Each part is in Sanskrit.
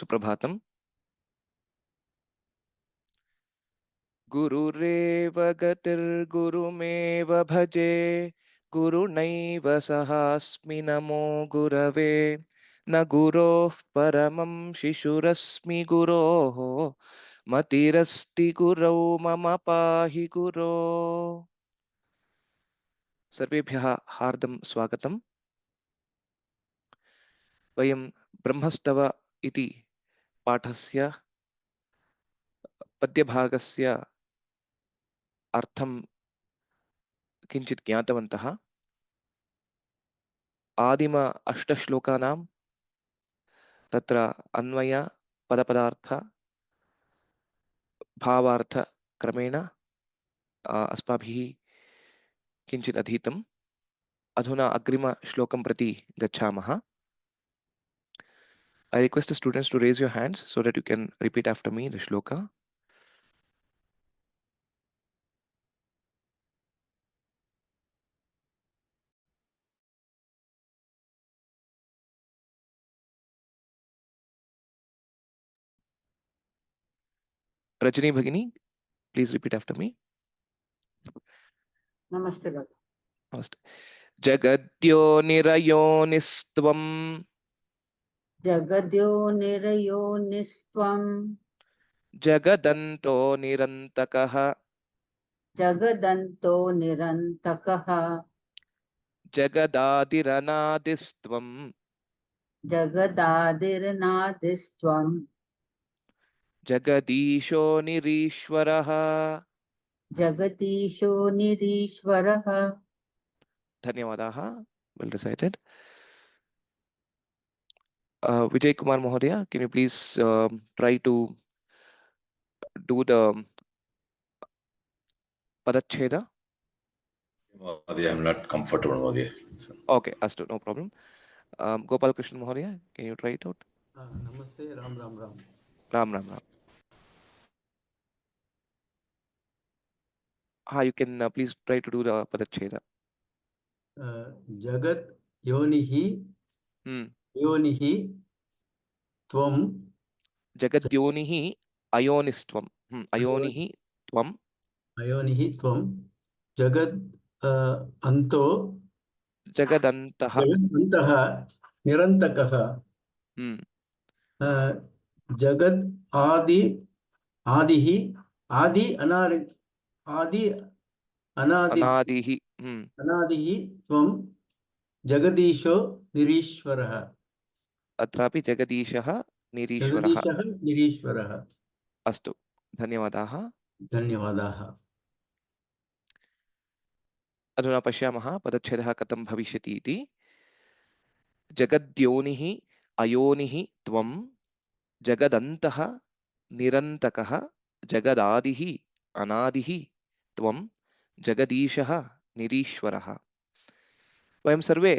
सुप्रभातम्। गुरुरेव गतिर्गुरुमेव भजे, गुरुणैव सहास्मि नमो गुरवे। न गुरोः परमं शिशुरस्मि गुरोः, मतिरस्ति गुरौ मम पाहि गुरो। सर्वेभ्यः हार्दं स्वागतम्। वयं ब्रह्मस्तव इति पाठस्य पद्यभागस्य अर्थं किञ्चित् ज्ञातवन्तः। आदिम अष्टश्लोकानां तत्र अन्वय पदपदार्थ भावार्थ क्रमेण अस्माभिः किञ्चित् अधीतम्। अधुना अग्रिम श्लोकं प्रति गच्छामः। I request the students to raise your hands so that you can repeat after me the shloka. Rajani Bhagini, please repeat after me. Namaste Bhagwan. Namaste. Jagadyo nirayonistvam Jagadyo nirayo nistvam jagadanto nirantakaha Jagadanto nirantakaha jagadadiranaadistvam Jagadadirnadistvam jagadisho nirishwaraha. Jagatisho nirishwaraha. Dhanyavadaha. Well recited. Vijay Kumar Mohodaya, can you please try to do the padacheda? I am not comfortable with it. Okay, Astu, no problem. Gopal Krishna Mohodaya, can you try it out? Namaste, Ram Ram Ram. Ram Ram Ram. You can please try to do the padacheda. Jagat Yonihi Yonihi Tvam Jagat Yonihi Ayonistvam. Ayonihi Tvam. Ayonihi Tvam Jagat Anto Jagadantaha. Jagat Nirantakaha Jagat Adihi Adi Anadihi. Anadihi Tvam Jagadisho Nirishwaraha. Atrapi Jagadishaha Nirishwaraha. Jagadishaha Nirishwaraha. Astu. Dhanyavadaha. Dhanyavadaha. अधुना पश्यामः पदच्छेदः कथं भविष्यति इति। जगद्योनिः अयोनिः त्वं जगदन्तः निरन्तकः जगदादिः अनादिः त्वं जगदीशः निरीश्वरः। वयं सर्वे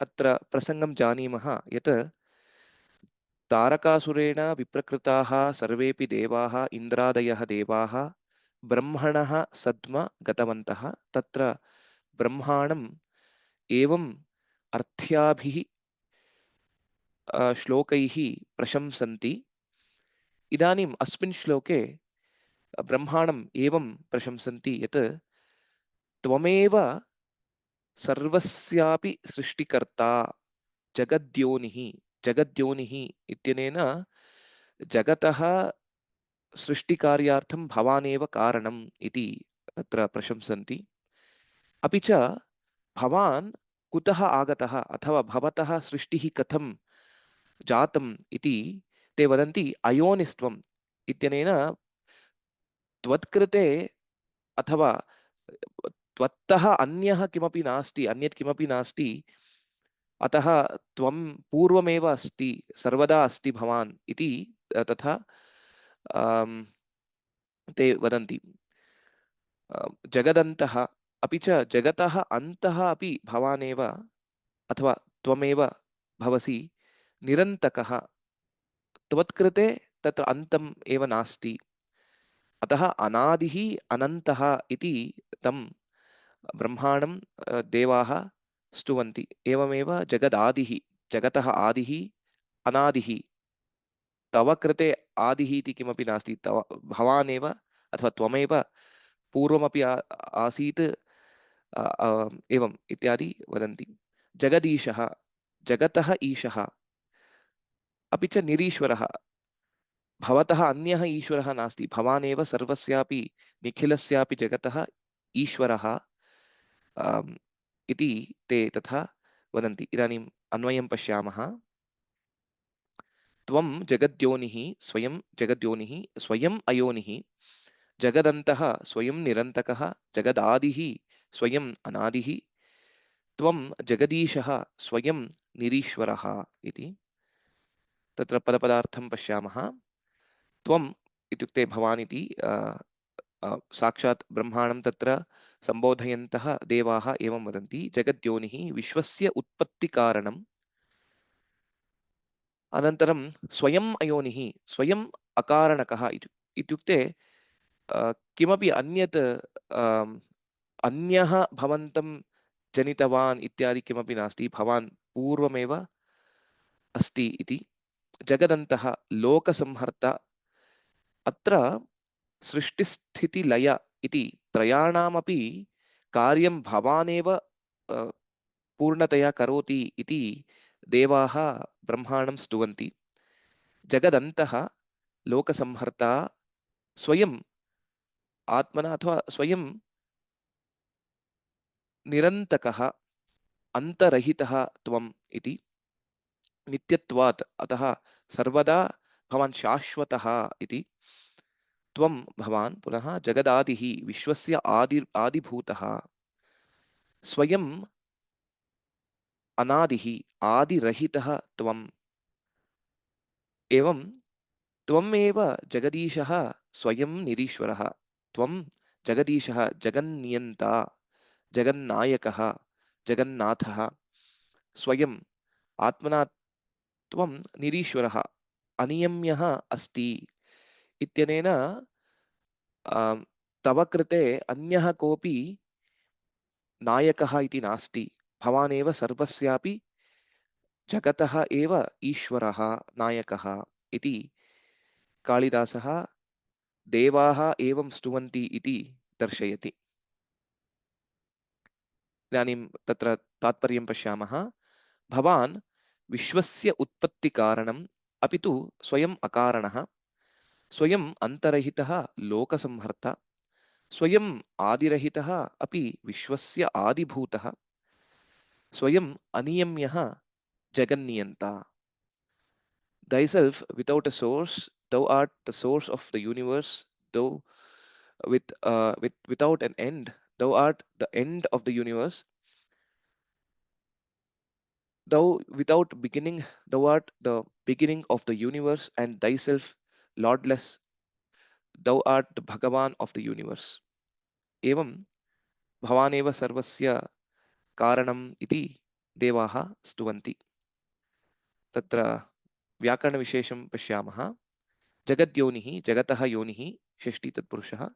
अत्र प्रसङ्गं जानीमः यत् तारकासुरेण विप्रकृताः सर्वेपि देवाः इन्द्रादयः देवाः ब्रह्मणः सद्म गतवन्तः। तत्र ब्रह्माणम् एवम् अर्थ्याभिः श्लोकैः प्रशंसन्ति। इदानीम् अस्मिन् श्लोके ब्रह्माणम् एवं प्रशंसन्ति यत् त्वमेव सर्वस्यापि सृष्टिकर्ता जगद्योनिः। जगद्योनिः इत्यनेन जगतः सृष्टिकार्यार्थं भवानेव कारणम् इति अत्र प्रशंसन्ति। अपि च भवान् कुतः आगतः अथवा भवतः सृष्टिः कथं जातम् इति ते वदन्ति अयोनिस्त्वम् इत्यनेन त्वत्कृते अथवा त्वत्तः अन्यः किमपि नास्ति, अन्यत् किमपि नास्ति। अतः त्वं पूर्वमेव अस्ति, सर्वदा अस्ति भवान् इति तथा ते वदन्ति। जगदन्तः अपि च जगतः अन्तः अपि भवानेव अथवा त्वमेव भवसि। निरन्तकः त्वत्कृते तत्र अन्तम् एव नास्ति। अतः अनादिः अनन्तः इति तं ब्रह्माणं देवाः स्तुवन्ति। एवमेव जगदादिः, जगतः आदिः अनादिः तव कृते आदिः इति किमपि नास्ति, तव भवान् एव अथवा त्वमेव पूर्वमपि आसीत् एवम् इत्यादि वदन्ति। जगदीशः, जगतः ईशः, अपि च निरीश्वरः, भवतः अन्यः ईश्वरः नास्ति, भवान् एव सर्वस्यापि निखिलस्यापि जगतः ईश्वरः इति ते तथा वदन्ति। इदानीम् अन्वयं पश्यामः। त्वं जगद्योनिः स्वयं जगद्योनिः स्वयम् अयोनिः, जगदन्तः स्वयं निरन्तकः, जगदादिः स्वयं अनादिः, त्वं जगदीशः स्वयं निरीश्वरः इति। तत्र पदपदार्थं पश्यामः। त्वम् इत्युक्ते भवान् इति साक्षात् ब्रह्माणं तत्र सम्बोधयन्तः देवाः एवं वदन्ति। जगद्योनिः विश्वस्य उत्पत्तिकारणम्, अनन्तरं स्वयम् अयोनिः स्वयम् अकारणकः इत्युक्ते किमपि अन्यत् अन्यः भवन्तं जनितवान् इत्यादि किमपि नास्ति, भवान् पूर्वमेव अस्ति इति। जगदन्तः लोकसंहर्ता, अत्र सृष्टिस्थितिलय इति त्रयाणामपि कार्यं भवानेव पूर्णतया करोति इति देवाः ब्रह्माणं स्तुवन्ति। जगदन्तः लोकसंहर्ता, स्वयं आत्मना अथवा स्वयं निरन्तकः अन्तरहितः त्वम् इति। नित्यत्वात्, अतः सर्वदा भवान् शाश्वतः इति। त्वं भवान् पुनः जगदादिः विश्वस्य आदिभूतः, स्वयं अनादिः आदिरहितः त्वम्। एवं त्वमेव जगदीशः स्वयं निरीश्वरः, त्वं जगदीशः जगन्नियन्ता, जगन्नायकः, जगन्नाथः, स्वयं आत्मना त्वं निरीश्वरः अनियम्यः अस्ति इत्यनेन तव कृते अन्यः कोऽपि नायकः इति नास्ति, भवानेव सर्वस्यापि जगतः एव ईश्वरः नायकः इति कालिदासः देवाः एवं स्तुवन्ति इति दर्शयति। इदानीं तत्र तात्पर्यं पश्यामः। भवान् विश्वस्य उत्पत्तिकारणम्, अपि तु स्वयम् अकारणः, स्वयम् अन्तरहितः लोकसंहर्ता, स्वयम् आदिरहितः अपि विश्वस्य आदिभूतः, स्वयम् अनियम्यः जगन्नियन्ता। Thyself without a source, thou art the source of the universe. Thou without an end, thou art the end of the universe. Thou without beginning, thou art the beginning of the universe, and thyself lordless, thou art the Bhagavan of the universe. Evam bhavaneva sarvasya karanam iti devaha stuvanti. Tatra व्याकरणविशेषं पश्यामः। जगद्योनिः जगतः योनिः षष्ठी तत्पुरुषः,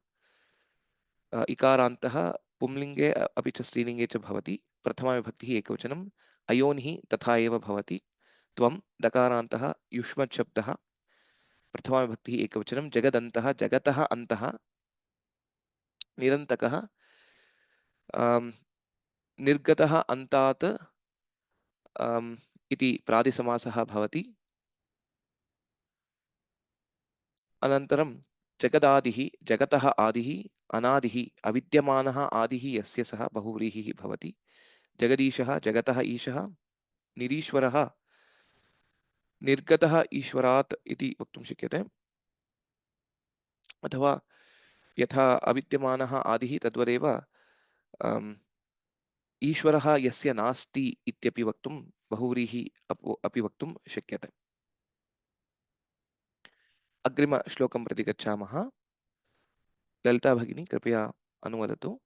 इकारान्तः पुंलिङ्गे अपि च स्त्रीलिङ्गे च भवति। प्रथमाविभक्तिः एकवचनम्, अयोनिः तथा एव भवति। त्वं दकारान्तः युष्मच्छब्दः, प्रथमाविभक्तिः एकवचनं। जगदन्तः जगतः अन्तः, निरन्तकः निर्गतः अन्तात् इति प्रादिसमासः भवति। अनन्तरं जगदादिः जगतः आदिः, अनादिः अविद्यमानः आदिः यस्य सः बहुव्रीहिः भवति। जगदीशः जगतः ईशः, निरीश्वरः निर्गतः ईश्वरात् इति वक्तुं शक्यते। अथवा यथा अविद्यमानः आदिः तद्वदेव ईश्वरः यस्य नास्ति इत्यपि वक्तुं बहुव्रीहिः अपि वक्तुं शक्यते। अग्रिमश्लोकं प्रति गच्छामः। ललिता भगिनी कृपया अनुवदतु।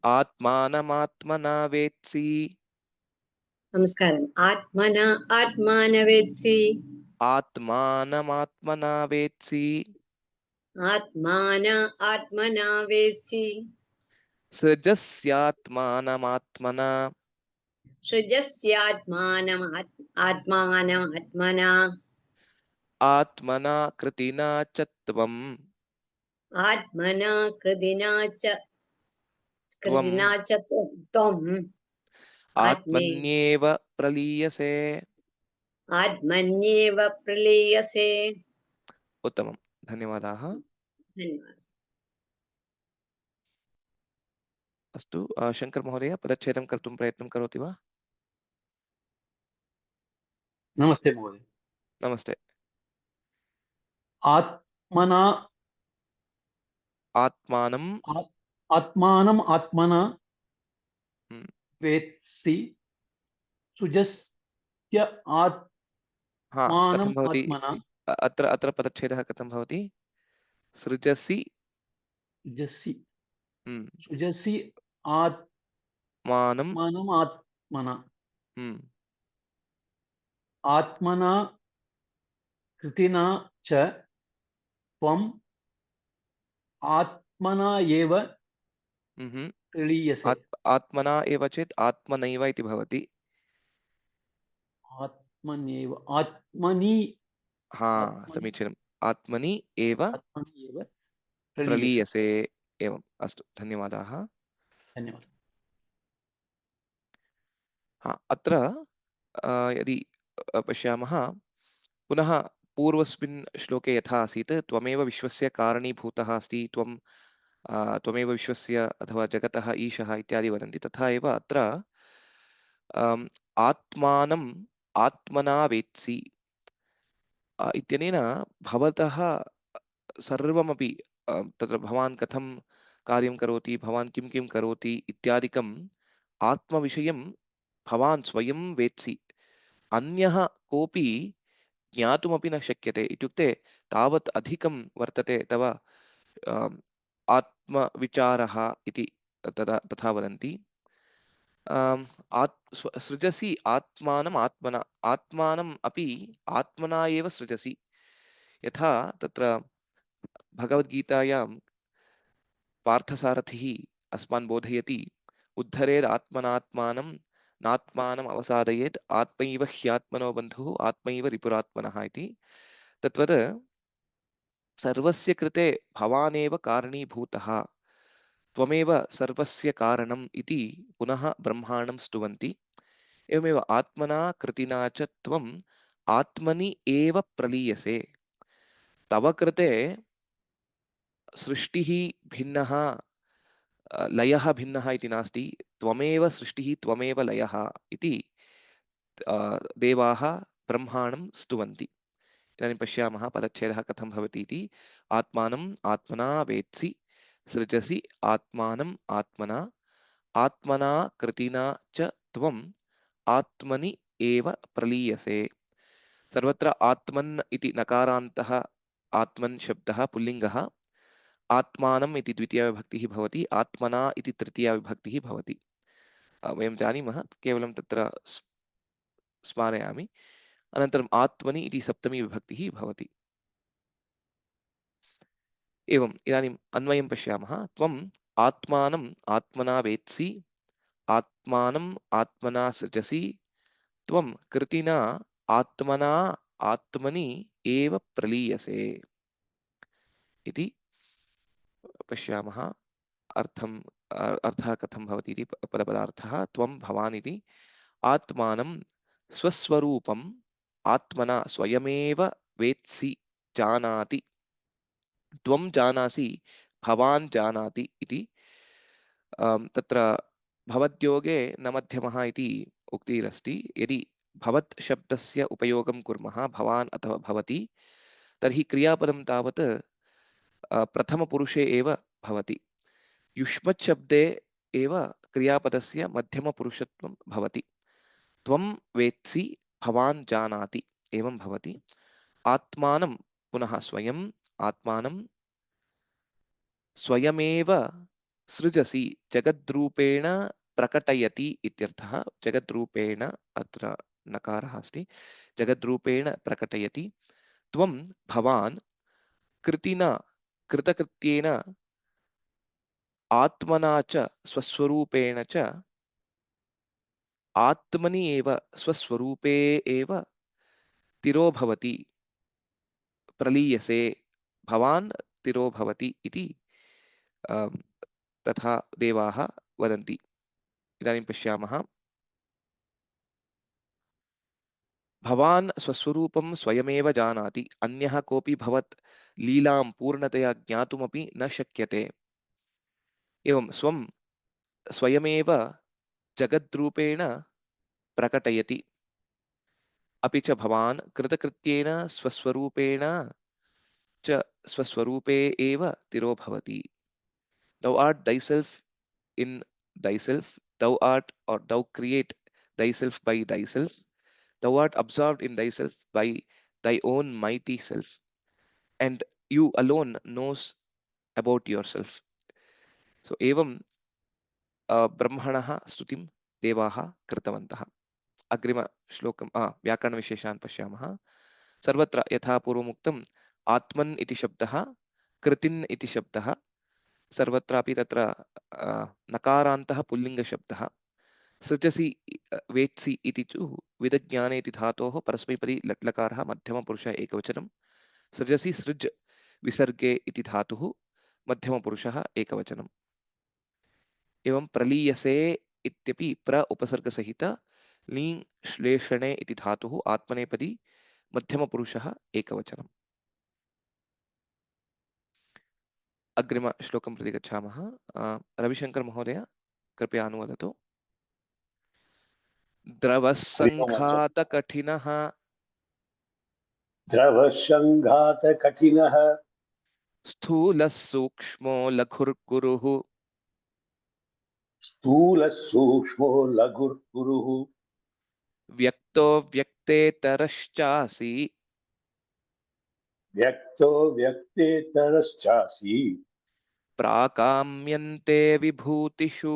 आत्मानमात्मना वेत्सि, नमस्कारम्। आत्मना आत्मानवेत्सि, आत्मानमात्मना वेत्सि, आत्माना आत्मनावेत्सि, सृजस्यात्मानमात्मना, सृजस्यात्मानम् आत्मना आत्मना कृतिना च त्वम् आत्मना कृदिना च त्वम् त्वम् आत्मन्येव प्रलीयसे। आत्मन्येव प्रलीयसे। उत्तमं, धन्यवादाः। धन्यवादः। अस्तु, शङ्कर महोदय पदच्छेदं कर्तुं प्रयत्नं करोति वा? नमस्ते महोदय। नमस्ते। आत्मना आत्मानं आत्मानम् आत्मना हम्म, वेत्सि सुजस्य हा, आत्मानम् कथं भवति? आत्मना अत्र अत्र पदच्छेदः कथं भवति? सृजसि जसि हम्म, सुजसि मानं आत्मानम् आत्मना हम्म, आत्मना कृतिना च त्वम् आत्मना एव हम्म, प्रलीयसे। आत्मना एव चेत् आत्मनैव इति भवति। आत्मन्येव आत्मनि हा, आत्मनि समीचीनम्। आत्मनि एव आत्मनि एव प्रलीयसे। प्रलीयसे। एवम्, अस्तु, धन्यवादाः। धन्यवादः। हा, अत्र यदि पश्यामः, पुनः पूर्वस्मिन् श्लोके यथा आसीत्, त्वमेव विश्वस्य कारणीभूतः अस्ति, त्वमेव विश्वस्य अथवा जगतः ईशः इत्यादि वदन्ति, तथा एव अत्र आत्मानम् आत्मना वेत्सि इत्यनेन भवतः सर्वमपि तत्र भवान् कथं कार्यं करोति, भवान् किं किं करोति इत्यादिकम् आत्मविषयं भवान् स्वयं वेत्सि, अन्यः कोऽपि ज्ञातुमपि न शक्यते। इत्युक्ते तावत् अधिकं वर्तते तव आत्मविचारः इति तथा वदन्ति। सृजसि आत्मानम् आत्मना, आत्मानम् अपि आत्मना एव सृजसि। यथा तत्र भगवद्गीतायां पार्थसारथिः अस्मान् बोधयति, उद्धरेद् आत्मनात्मानं नात्मानम् अवसादयेत् आत्मैव ह्यात्मनो बन्धुः आत्मैव रिपुरात्मनः इति। तद्वत् सर्वस्य कृते भवानेव कारणीभूतः, त्वमेव सर्वस्य कारणम् इति पुनः ब्रह्माणं स्तुवन्ति। एवमेव आत्मना कृतिना च त्वम् आत्मनि एव प्रलीयसे। तव कृते सृष्टिः भिन्नः, लयः भिन्नः इति नास्ति, त्वमेव सृष्टिः त्वमेव लयः इति देवाः ब्रह्माणं स्तुवन्ति। इदानीं पश्यामः पदच्छेदः कथं भवति इति। आत्मानम् आत्मना वेत्सि सृजसि आत्मानम् आत्मना आत्मना कृतिना च त्वम् आत्मनि एव प्रलीयसे। सर्वत्र आत्मन् इति नकारान्तः आत्मन् शब्दः पुल्लिङ्गः, आत्मानम् इति द्वितीयाविभक्तिः भवति, आत्मना इति तृतीयाविभक्तिः भवति। वयं जानीमः, केवलं तत्र स्मारयामि। अनन्तरम् आत्मनि इति सप्तमी विभक्तिः भवति। एवम्, इदानीम् अन्वयं पश्यामः। त्वम् आत्मानम् आत्मना वेत्सि आत्मानम् आत्मना सृजसि त्वं कृतिना आत्मना आत्मनि एव प्रलीयसे इति पश्यामः। अर्थः कथं भवति इति पदपदार्थः। त्वं भवान् इति आत्मानं स्वस्वरूपम् आत्मना स्वयमेव वेत्सि जानाति, त्वं जानासि भवान् जानाति इति। तत्र भवद्योगे न मध्यमः इति उक्तिरस्ति। यदि भवत् शब्दस्य उपयोगं कुर्मः, भवान् अथवा भवति, तर्हि क्रियापदं तावत् प्रथमपुरुषे एव भवति। युष्मत् शब्दे एव क्रियापदस्य मध्यमपुरुषत्वं भवति। त्वं वेत्सि भवान् जानाति एवं भवति। आत्मानं पुनः स्वयम्, आत्मानं स्वयमेव सृजसि जगद्रूपेण प्रकटयति इत्यर्थः। जगद्रूपेण अत्र नकारः अस्ति, जगद्रूपेण प्रकटयति। त्वं भवान् कृतिना कृतकृत्येन आत्मना च स्वस्वरूपेण च आत्मनि एव स्वस्वरूपे एव तिरो भवति प्रलीयसे भवान् तिरो भवति इति तथा देवाः वदन्ति। इदानीं पश्यामः। भवान् स्वस्वरूपं स्वयमेव जानाति, अन्यः कोऽपि भवत् लीलां पूर्णतया ज्ञातुमपि न शक्यते। एवं स्वं स्वयमेव जगद्रूपेण प्रकटयति। अपि च भवान् कृतकृत्येन स्वस्वरूपेण च स्वस्वरूपे एव तिरो भवति। Thou art thyself in thyself, thou art or thou create thyself by thyself, thou art absorbed in thyself by thy own mighty self, and you alone knows about yourself. So evam ब्रह्मणः स्तुतिं देवाः कृतवन्तः। अग्रिम श्लोकं व्याकरणविशेषान् पश्यामः। सर्वत्र यथा पूर्वमुक्तम् आत्मन् इति शब्दः, कृतिन् इति शब्दः, सर्वत्रापि तत्र नकारान्तः पुल्लिङ्गशब्दः। सृजसि वेत्सि इति तु विदज्ञाने इति धातोः परस्मैपदी लट्लकारः मध्यमपुरुषः एकवचनं। सृजसि सृज् विसर्गे इति धातुः मध्यमपुरुषः एकवचनम्। एवं प्रलीयसे इत्यपि प्र उपसर्गसहित लीङ् श्लेषणे इति धातुः आत्मनेपदी मध्यमपुरुषः एकवचनम्। अग्रिम श्लोकं प्रति गच्छामः। रविशंकर महोदय कृपया अनुवदतु। द्रवसङ्घातकठिनः द्रवसङ्घातकठिनः स्थूलः सूक्ष्मो लघुर्गुरुः स्थूलः सूक्ष्मो लघुर्गुरुः व्यक्तो व्यक्तेतरश्चासि व्यक्तो व्यक्तेतरश्चासि प्राकाम्यन्ते विभूतिषु।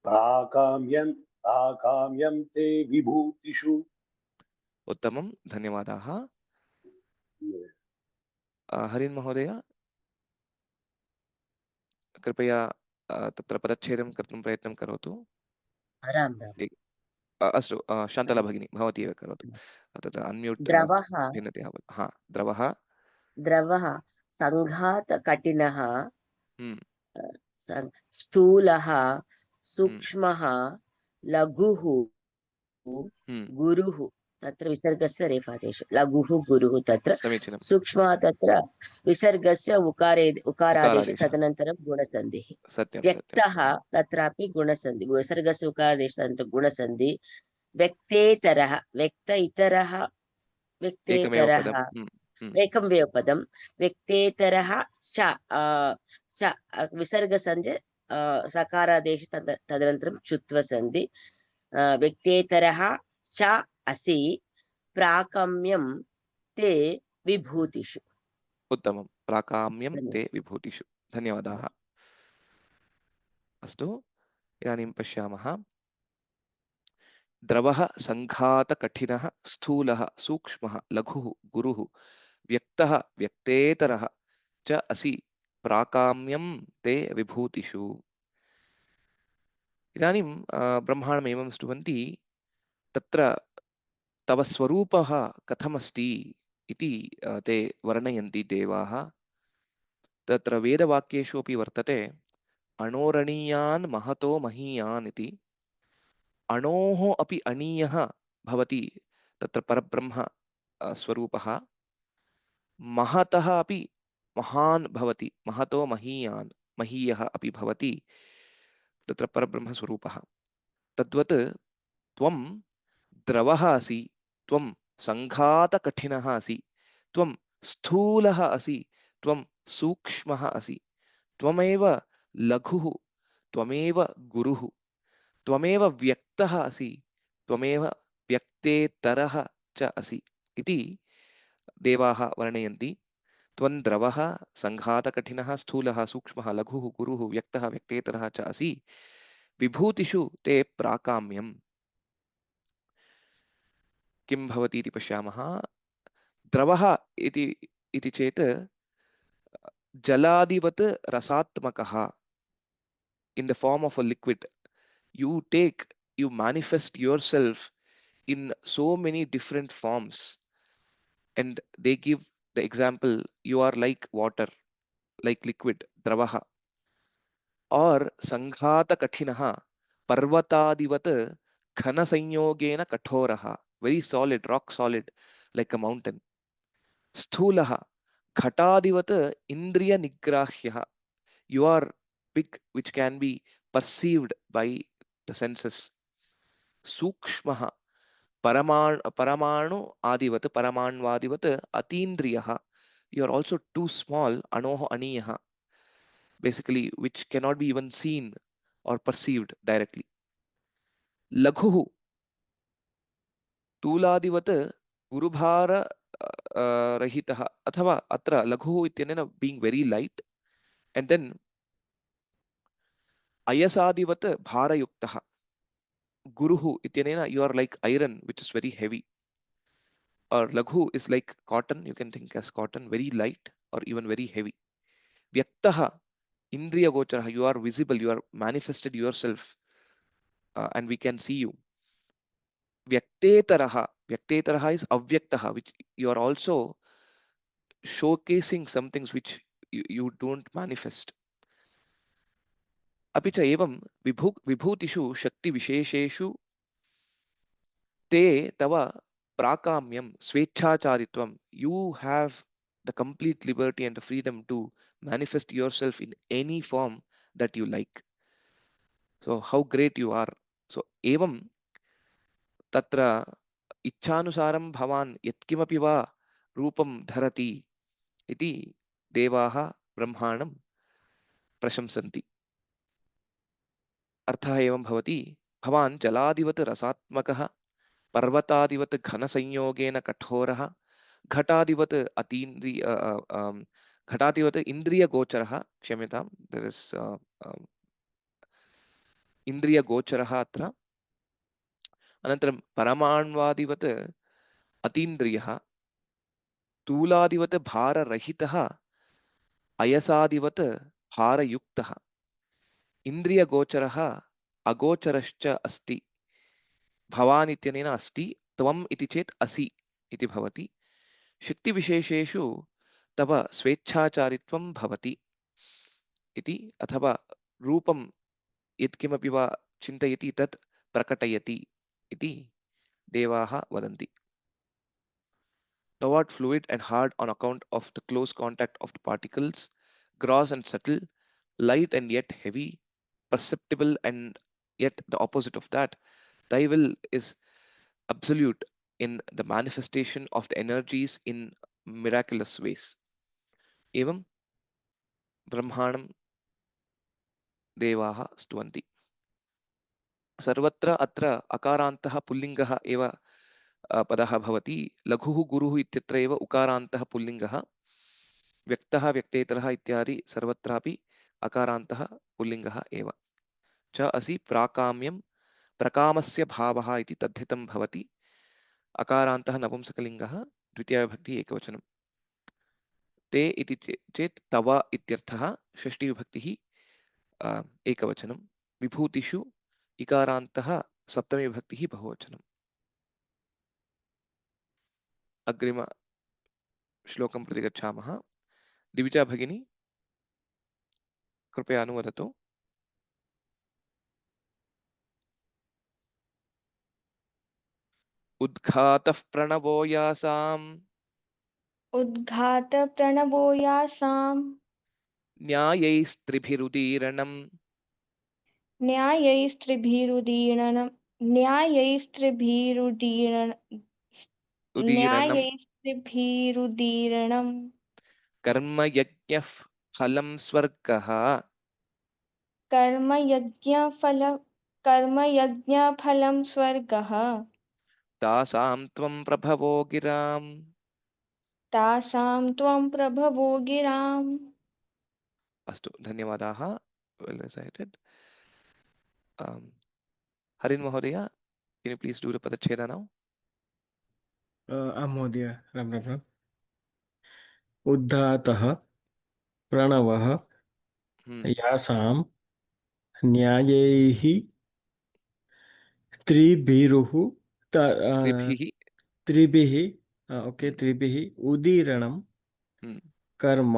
प्राकाम्यं ते विभूतिषु। उत्तमं, धन्यवादाः। हरिन् महोदय कृपया तत्र पदच्छेदं कर्तुं प्रयत्नं करोतु। राम राम। अस्तु, शान्तला भगिनी भवती एव करोतु। तत्र अन्म्यूट् भिन्नतया। द्रवः द्रवः सङ्घातकठिनः स्थूलः सूक्ष्मः लघुः गुरुः। तत्र विसर्गस्य रेफादेशः लघुः गुरुः। तत्र समीचीनं। सूक्ष्मः तत्र विसर्गस्य उकारादेशः तदनन्तरं गुणसन्धिः। व्यक्तः तत्रापि गुणसन्धिः, विसर्गस्य उकारादेशः तदनन्तरं गुणसन्धिः। व्यक्तेतरः व्यक्त इतरः व्यक्तेतरः एकमेव पदं। व्यक्तेतरः च विसर्गसन्धि सकारादेश तदनन्तरं चुत्वसन्धि। व्यक्तेतरः च असि प्राकाम्यं ते विभूतिषु। उत्तमं, प्राकाम्यं ते विभूतिषु। धन्यवादाः। अस्तु, इदानीं पश्यामः। द्रवः सङ्घातकठिनः स्थूलः सूक्ष्मः लघुः गुरुः व्यक्तः व्यक्तेतरः च असि प्राकाम्यं ते विभूतिषु। इदानीं ब्रह्माण्डमेवं स्तुवन्ति, तत्र तव स्वरूपः कथमस्ति इति ते वर्णयन्ति देवाः। तत्र वेदवाक्येषु अपि वर्तते अणोरणीयान् महतो महीयान् इति। अणोः अपि अणीयः भवति तत्र परब्रह्म स्वरूपः। महतः अपि महान् भवति, महतो महीयान् महीयः अपि भवति तत्र परब्रह्मस्वरूपः। तद्वत् त्वं द्रवः असि, त्वं सङ्घातकठिनः असि, त्वं स्थूलः असि, त्वं सूक्ष्मः असि, त्वमेव लघुः, त्वमेव गुरुः, त्वमेव व्यक्तः असि, त्वमेव व्यक्तेतरः च असि इति देवाः वर्णयन्ति। त्वं द्रवः सङ्घातकठिनः स्थूलः सूक्ष्मः लघुः गुरुः व्यक्तः व्यक्तेतरः च असि विभूतिषु ते प्राकाम्यम्। किं भवति इति पश्यामः। द्रवः इति चेत् जलादिवत् रसात्मकः, in the form of a liquid. you manifest yourself in so many different forms. And they give the example, you are like water, like liquid, dravaha, or sanghata kathinaha, parvatadivat khana sanyogena kathoraha, very solid, rock solid, like a mountain. Sthulaha, ghatadivat indriya nigrahyaha, you are big, which can be perceived by the senses. Sukshmaha, paramanu adivat, paramanvadivat atindriyaha, you are also too small, anoho aniyaha, basically, which cannot be even seen or perceived directly. Laghuhu, तूलादिवत् गुरुभार रहितः अथवा अत्र लघुः इत्यनेन being very light, and then अयसादिवत् भारयुक्तः, गुरुः इत्यनेन you are like iron which is very heavy, or laghu is like cotton, you can think as cotton, very light or even very heavy. Vyaktah, indriya gocharaha, you are visible, you are manifested yourself, and we can see you. Vyaktetaraha, vyaktetaraha is avyaktaha, which you are also showcasing some things which you don't manifest. अपि च एवं विभूतिषु शक्तिविशेषेषु ते तव प्राकाम्यं स्वेच्छाचारित्वं, you have the complete liberty and the freedom to manifest yourself in any form that you like. So how great you are. So एवं तत्र इच्छानुसारं भवान् यत्किमपि वा रूपं धरति इति देवाः ब्रह्माणं प्रशंसन्ति. अर्थः एवं भवति, भवान् जलादिवत् रसात्मकः, पर्वतादिवत् घनसंयोगेन कठोरः, घटादिवत् घटादिवत् इन्द्रियगोचरः, क्षम्यतां, देयर इज इन्द्रियगोचरः अत्र. अनन्तरं परमाण्वादिवत् अतीन्द्रियः, तूलादिवत् भाररहितः, अयसादिवत् भारयुक्तः, इन्द्रियगोचरः अगोचरश्च अस्ति. भवान् इत्यनेन अस्ति, त्वम् इति चेत् असि इति भवति. शक्तिविशेषेषु तव स्वेच्छाचारित्वं भवति इति, अथवा रूपं यत्किमपि वा चिन्तयति तत् प्रकटयति इति देवाः वदन्ति. Thou art fluid and hard on account of the close contact of the particles, gross and subtle, light and yet heavy, perceptible and yet the opposite of that. Thy will is absolute in the manifestation of the energies in miraculous ways. Evam Brahmanam देवाः स्तुवन्ति. सर्वत्र अत्र अकारान्तः पुल्लिङ्गः एव पदः भवति. लघुः गुरुः इत्यत्र एव उकारान्तः पुल्लिङ्गः. व्यक्तः व्यक्तेतरः इत्यादि सर्वत्रापि अकारान्तः पुल्लिङ्गः एव. च असि प्राकाम्यं, प्रकामस्य भावः इति तद्धितं भवति. अकारान्तः नपुंसकलिङ्गः, द्वितीयाविभक्तिः एकवचनं. ते इति चेत् तव इत्यर्थः, षष्ठीविभक्तिः एकवचनं. विभूतिषु इकारान्तः सप्तमी विभक्तिः बहुवचनम्. अग्रिम श्लोकं प्रति गच्छामः. दिविजा भगिनी कृपया अनुवदतु. उद्घातः प्रणवो यासाम् उद्घात प्रणवो यासां न्यायैस्त्रिभिरुदीरणम् न्यायैस्त्रिभिरुदीर्णं न्यायैस्त्रिभिरुदीर्ण उदीरणम् न्यायैस्त्रिभिरुदीर्णं कर्मयज्ञः फलं स्वर्गः कर्मयज्ञफल कर्मयज्ञफलं स्वर्गः तासां त्वं प्रभवो गिराम्. तासां त्वं प्रभवो गिराम्. अस्तु, धन्यवादाः. वेल रिसैटेड. हरिन् महोदय, can you please do the padacheda now? महोदय, राम राम राम. उद्धातः प्रणवः यासां न्यायैः त्रिभिरुः त्रिभिः त्रिभिः ओके त्रिभिः उदीरणं कर्म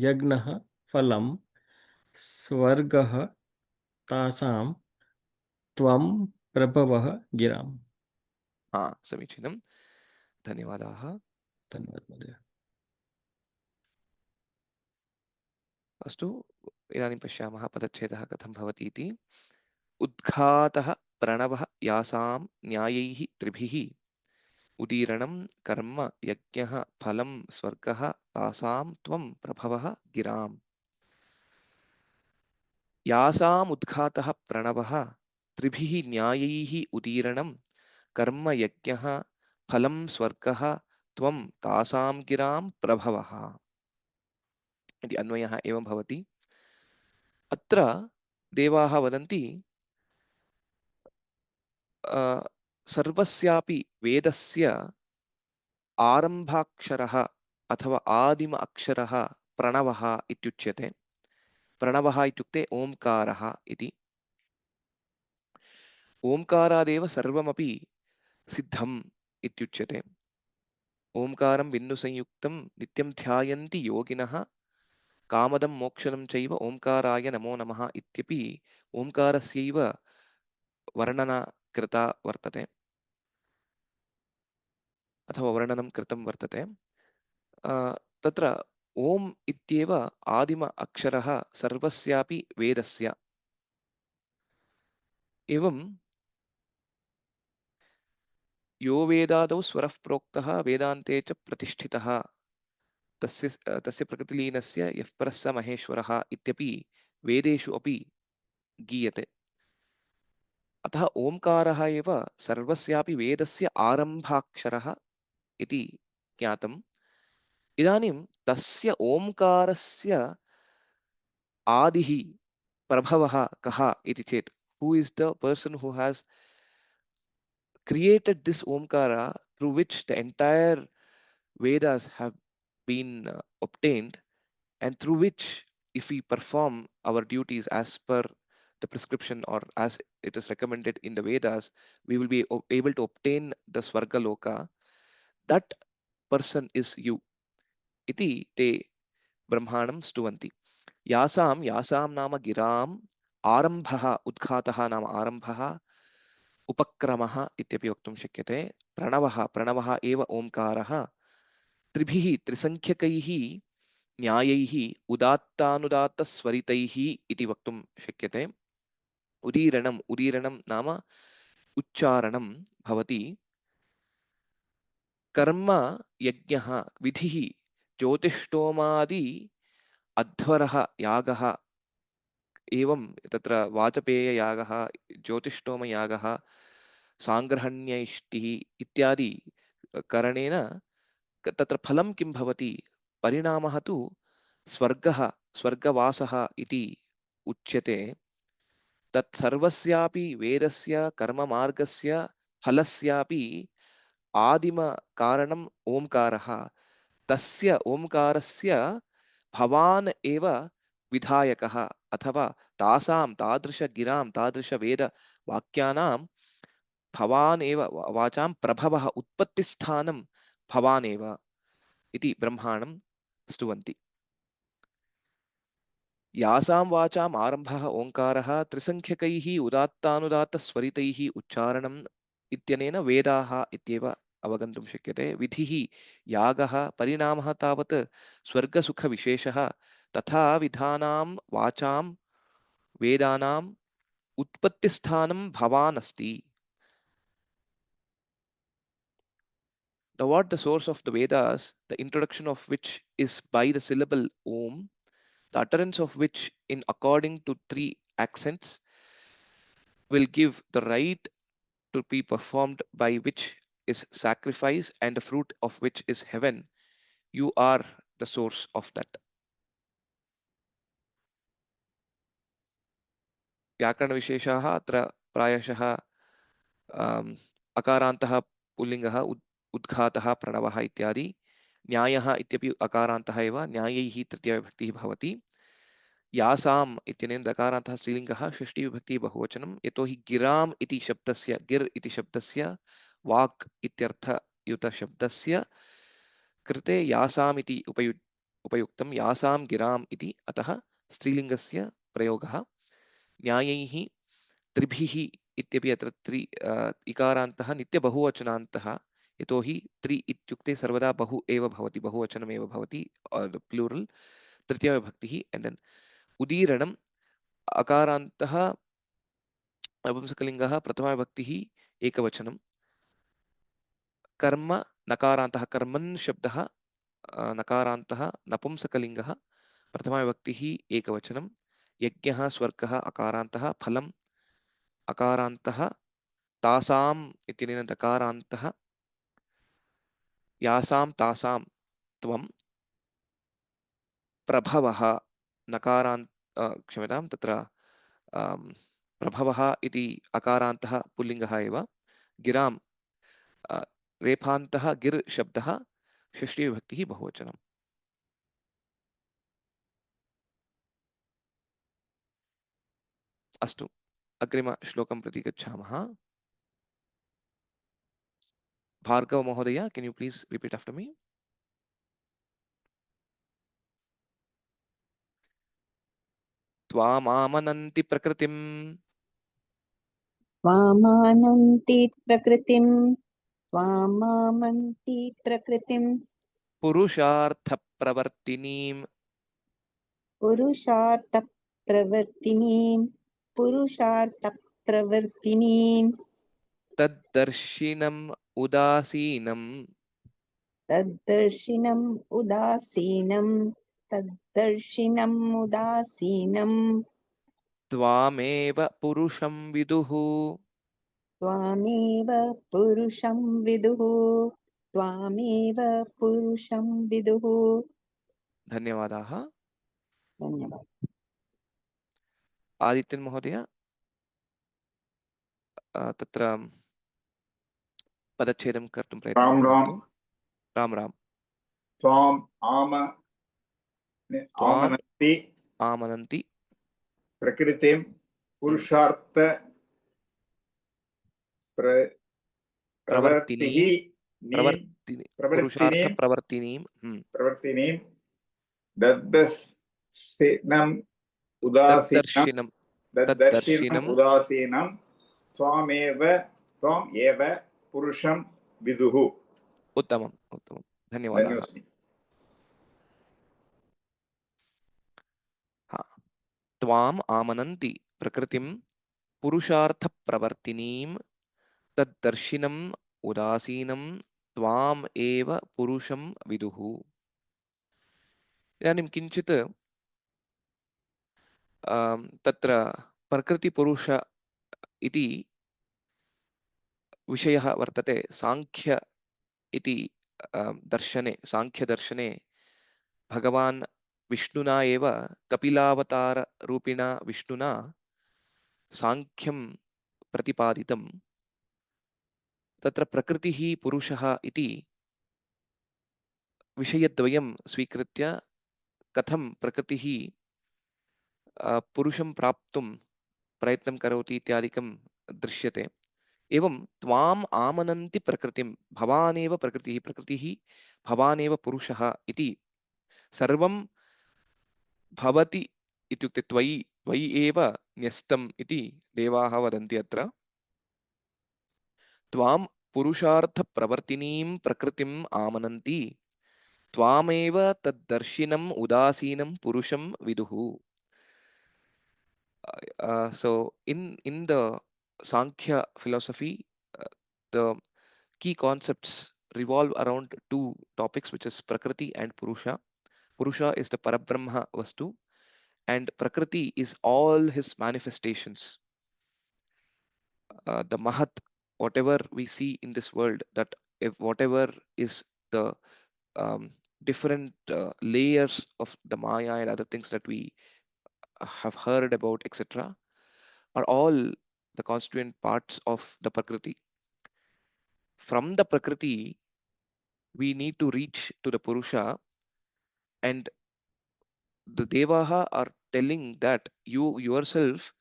यज्ञः फलं स्वर्गः तासां त्वं प्रभवः गिराम्। समीचीनं, धन्यवादाः। धन्यवादः महोदय। अस्तु, इदानीं पश्यामः पदच्छेदः कथं भवति इति। उद्घातः प्रणवः यासां न्यायैः त्रिभिः उदीरणं कर्म यज्ञः फलं स्वर्गः तासां त्वं प्रभवः गिराम्। यासाम् उद्घातः प्रणवः त्रिभिः न्यायैः उदीरणं कर्म यज्ञः फलं स्वर्गः त्वं तासां गिरां प्रभवः इति अन्वयः एवं भवति। अत्र देवाः वदन्ति सर्वस्यापि वेदस्य आरम्भाक्षरः अथवा आदिम अक्षरः प्रणवः इत्युच्यते। प्रणवः इत्युक्ते ओंकारः इति। ओंकारादेव सर्वमपि सिद्धम् इत्युच्यते। ओंकारं बिन्दुसंयुक्तं नित्यं ध्यायन्ति योगिनः कामदं मोक्षदं चैव ओंकाराय नमो नमः इत्यपि ओंकारस्यैव वर्णना कृता वर्तते अथवा वर्णनं कृतं वर्तते। तत्र ओम् इत्येव आदिम अक्षरः सर्वस्यापि वेदस्य। एवं यो वेदादौ स्वरः प्रोक्तः वेदान्ते च प्रतिष्ठितः तस्य प्रकृतिलीनस्य यः परः स महेश्वरः इत्यपि वेदेषु अपि गीयते। अतः ओंकारः एव सर्वस्यापि वेदस्य आरम्भाक्षरः इति ज्ञातम्। इदानीं तस्य ओंकारस्य आदिः प्रभवः कः इति चेत्, who is the person who has created this omkara through which the entire Vedas have been obtained, and through which, if we perform our duties as per the prescription or as it is recommended in the Vedas, we will be able to obtain the Swarga Loka. That person is you. Iti te Brahmanam stuvanti. यासां नाम गिराम् आरम्भः उद्घातः नाम आरम्भः उपक्रमः इत्यपि वक्तुं शक्यते। प्रणवः एव ओंकारः त्रिभिः त्रिसंख्यकैः न्यायैः उदात्तानुदात्तस्वरितैः इति वक्तुं शक्यते। उदीरणं नाम उच्चारणं भवति। कर्म यज्ञः विधिः ज्योतिष्टोमादि अध्वरः यागः, एवं तत्र वाजपेययागः ज्योतिष्टोमयागः सांग्रहण्यैष्टिः इत्यादि करणेन तत्र फलं किं भवति, परिणामः तु स्वर्गः स्वर्गवासः इति उच्यते। तत् सर्वस्यापि वेदस्य कर्ममार्गस्य फलस्यापि आदिमकारणम् ओंकारः। तस्य ओंकारस्य भवान् एव विधायकः अथवा तासां तादृशगिरां तादृशवेदवाक्यानां भवान् एव वाचां प्रभवः उत्पत्तिस्थानं भवान् एव इति ब्रह्माणं स्तुवन्ति। यासां वाचाम् आरम्भः ओंकारः त्रिसंख्यकैः उदात्तानुदात्तस्वरितैः उच्चारणम् इत्यनेन वेदाः इत्येव अवगन्तुं शक्यते। विधिः यागः, परिणामः तावत् स्वर्गसुखविशेषः। तथा विधानां वाचां वेदानाम् उत्पत्तिस्थानं भवान् अस्ति। What the source of the Vedas, the introduction of which is by the syllable Om, the utterance of which in according to 3 accents will give the rite to be performed, by which is sacrifice and the fruit of which is heaven. You are the source of that. व्याकरणविशेषाः अत्र प्रायशः अकारान्तः पुल्लिङ्गः उद्घातः प्रणवः इत्यादि। न्यायः इत्यपि अकारान्तः एव, न्यायैः तृतीया विभक्तिः भवति। यासाम् इत्यनेन दकारान्तः स्त्रीलिङ्गः षष्ठीविभक्तिः बहुवचनं यतोहि गिराम् इति शब्दस्य गिर् इति शब्दस्य वाक् इत्यर्थयुतशब्दस्य कृते यासाम् इति उपयुक्तं यासां गिराम् इति अतः स्त्रीलिङ्गस्य प्रयोगः न्यायैः त्रिभिः इत्यपि अत्र इकारान्तः नित्यबहुवचनान्तः यतोहि त्रि इत्युक्ते सर्वदा बहु एव भवति बहुवचनमेव भवति प्लूरल् तृतीयविभक्तिः एण्ड् देन् उदीरणम् अकारान्तः नपुंसकलिङ्गः प्रथमाविभक्तिः एकवचनं कर्म नकारान्तः कर्मन् शब्दः नकारान्तः नपुंसकलिङ्गः प्रथमाविभक्तिः एकवचनं यज्ञः स्वर्गः अकारान्तः फलम् अकारान्तः तासाम् इत्यनेन दकारान्तः यासां तासां त्वं प्रभवः नकारान्त क्षम्यतां तत्र प्रभवः इति अकारान्तः पुल्लिङ्गः एव गिरां रेफान्तः गिर् शब्दः षष्ठीविभक्तिः बहुवचनम् अस्तु अग्रिमश्लोकं प्रति गच्छामः भार्गव महोदय can you please repeat after me त्वामामनन्ति प्रकृतिं त्वामानन्ति प्रकृतिं त्वामामन्ति प्रकृतिं पुरुषार्थप्रवर्तिनीं पुरुषार्थप्रवर्तिनीं तद्दर्शिनम् उदासीनं तद्दर्शिनम् उदासीनं त्वामेव पुरुषं विदुः त्वामेव पुरुषं विदुः त्वामेव पुरुषं विदुः। धन्यवादाः धन्यवादः। आदित्यन् महोदय तत्र पदच्छेदं कर्तुं प्रयत्नं राम राम कुर्वन्तु राम राम त्वाम् त्वाम् आमनन्ति आमनन्ति प्रकृतिं पुरुषार्थ प्रवर्तिनीं प्रवर्तिनीं प्रवर्तिनीं दद्दर्शिनम् उदासीनं त्वाम् एव पुरुषं विदुः। उत्तमम् उत्तमं धन्यवादाः धन्योस्मि। त्वाम् आमनन्ति प्रकृतिं पुरुषार्थप्रवर्तिनीं तद्दर्शिनम् उदासीनं त्वाम् एव पुरुषं विदुः। इदानीं किञ्चित् तत्र प्रकृतिपुरुष इति विषयः वर्तते साङ्ख्य इति दर्शने साङ्ख्यदर्शने भगवान् विष्णुना एव कपिलावताररूपिणा विष्णुना साङ्ख्यं प्रतिपादितं तत्र प्रकृतिः पुरुषः इति विषयद्वयं स्वीकृत्य कथं प्रकृतिः पुरुषं प्राप्तुं प्रयत्नं करोति इत्यादिकं दृश्यते। एवं त्वाम् आमनन्ति प्रकृतिं भवानेव प्रकृतिः प्रकृतिः भवानेव पुरुषः इति सर्वं भवति इत्युक्ते त्वयि एव न्यस्तम् इति देवाः वदन्ति। अत्र त्वां पुरुषार्थप्रवर्तिनीं प्रकृतिम् आमनन्ति त्वामेव तद्दर्शिनम् उदासीनं पुरुषं विदुः। So in the Sankhya philosophy, the key concepts revolve around two topics, which is Prakriti and Purusha. Purusha is the Parabrahma Vastu, and Prakriti is all his manifestations. The Mahat, whatever we see in this world, that if whatever is the different layers of the Maya and other things that we have heard about, etc., are all the constituent parts of the Prakriti. From the Prakriti, we need to reach to the Purusha, and the Devaha are telling that you yourself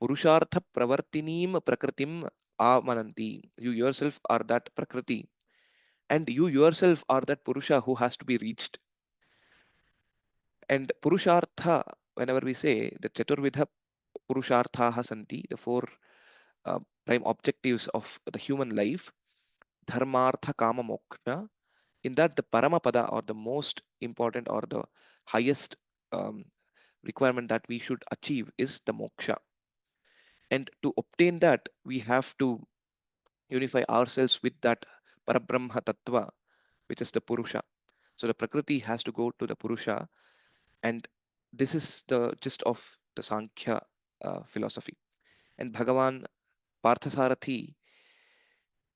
purushartha pravartinim prakritim amananti. You yourself are that prakriti, and you yourself are that purusha who has to be reached. And purushartha, whenever we say the chaturvidha purusharthaha santi, the four prime objectives of the human life, dharmartha kama moksha, in that the paramapada, or the most important or the highest um, requirement that we should achieve, is the moksha. And to obtain that, we have to unify ourselves with that parabrahma tattva, which is the purusha. So the prakriti has to go to the purusha, and this is the gist of the Sankhya philosophy. And Bhagavan Parthasarathi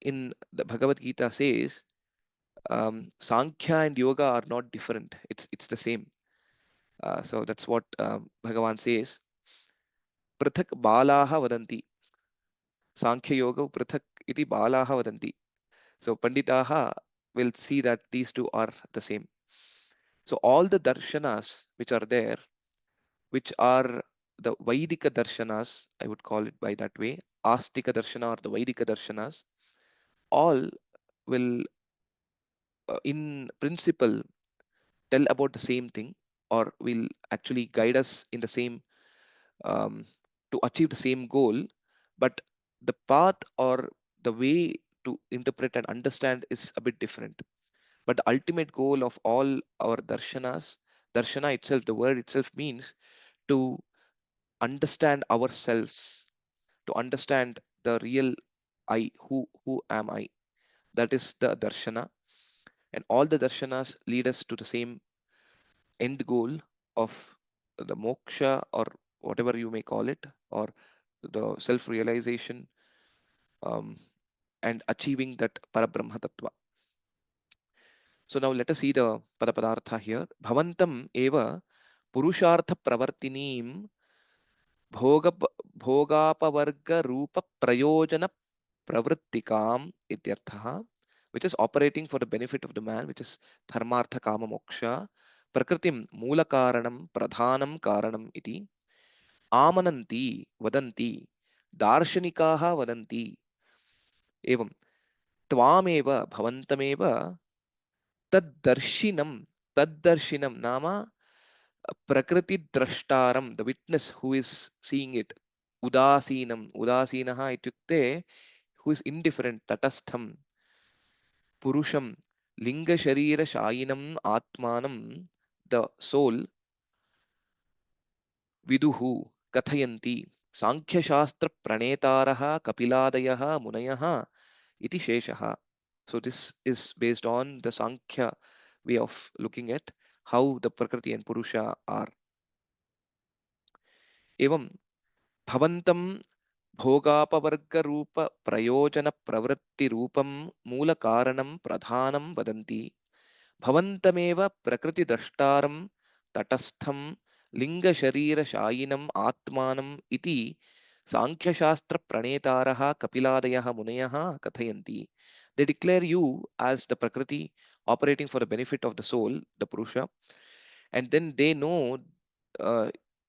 in the Bhagavad Gita says, Sankhya and yoga are not different. It's the same. So that's what Bhagavan says. Prithak balaha vadanti. Sankhya yoga prithak iti balaha vadanti. So Panditaha will see that these two are the same. So all the darshanas which are there, which are the Vaidika darshanas, I would call it by that way, Astika darshana or the Vaidika darshanas, all will in principle tell about the same thing, or will actually guide us in the same to achieve the same goal, but the path or the way to interpret and understand is a bit different. But the ultimate goal of all our darshanas, darshana itself, the word itself means to understand ourselves, to understand the real I, who am I. That is the darshana, and all the darshanas lead us to the same end goal of the moksha, or whatever you may call it, or the self-realization, and achieving that parabrahma tattva. So now let us see the padapadartha here. Bhavantam eva purushartha pravartinim bhogapavarga rupa prayojana pravrittikam ityartha, which is operating for the benefit of the man, which is dharmartha kama moksha, prakritim moola karanam pradhanam karanam iti, amananti vadanti, darshanikaha vadanti, evam त्वामेव भवन्तमेव तद्दर्शिनं नाम प्रकृति द्रष्टारं, the witness who is seeing it, उदासीनः इत्युक्ते who is indifferent, तटस्थं, पुरुषं लिङ्गशरीरशायिनम् आत्मानं, the soul, विदुः कथयन्ति, सांख्यशास्त्रप्रणेतारः कपिलादयः मुनयः iti sheshaha. So this is based on the Sankhya way of looking at how the Prakriti and Purusha are. Evam bhavantam bhogapavarga rupa prayojana pravritti rupam moola karanam pradhanam vadanti, bhavantameva prakriti drashtaram tatastham linga sharira shayinam atmanam iti Sankhya Shastra Pranetaraha Kapiladayaha Munayaha Kathayanti. They declare you as the Prakriti operating for the benefit of the soul, the Purusha, and then they know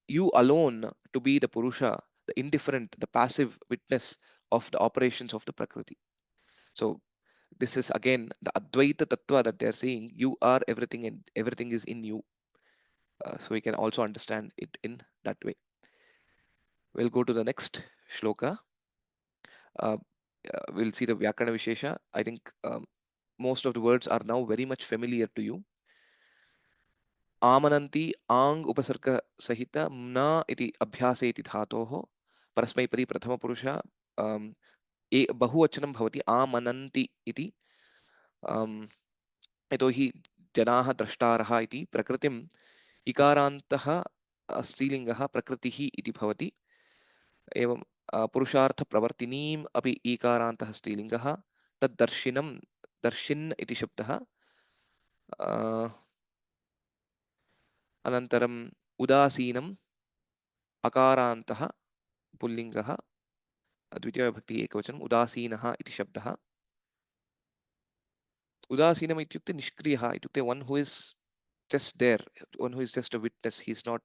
you alone to be the Purusha, the indifferent, the passive witness of the operations of the Prakriti. So this is again the Advaita Tattva that they are saying. You are everything and everything is in you. So we can also understand it in that way. We'll go to the next shloka. We'll see the Vyakarana Vishesha. I think most of the words are now very much familiar to you. Amananti ang upasarga sahita na iti abhyase iti dhatoho parasmaipadi prathama purusha bahuvachanam bhavati amananti iti yatohi janaha drashtaraha iti prakritim ikarantaha स्त्रीलिङ्गः प्रकृतिः इति भवति एवं पुरुषार्थ प्रवर्तिनीम् अपि ईकारान्तः स्त्रीलिङ्गः तद्दर्शिनं दर्शिन् इति शब्दः अनन्तरम् उदासीनम् अकारान्तः पुल्लिङ्गः द्वितीयविभक्तिः एकवचनम् उदासीनः इति शब्दः उदासीनम् इत्युक्ते निष्क्रियः इत्युक्ते one who is just there, one who is just a witness, he is not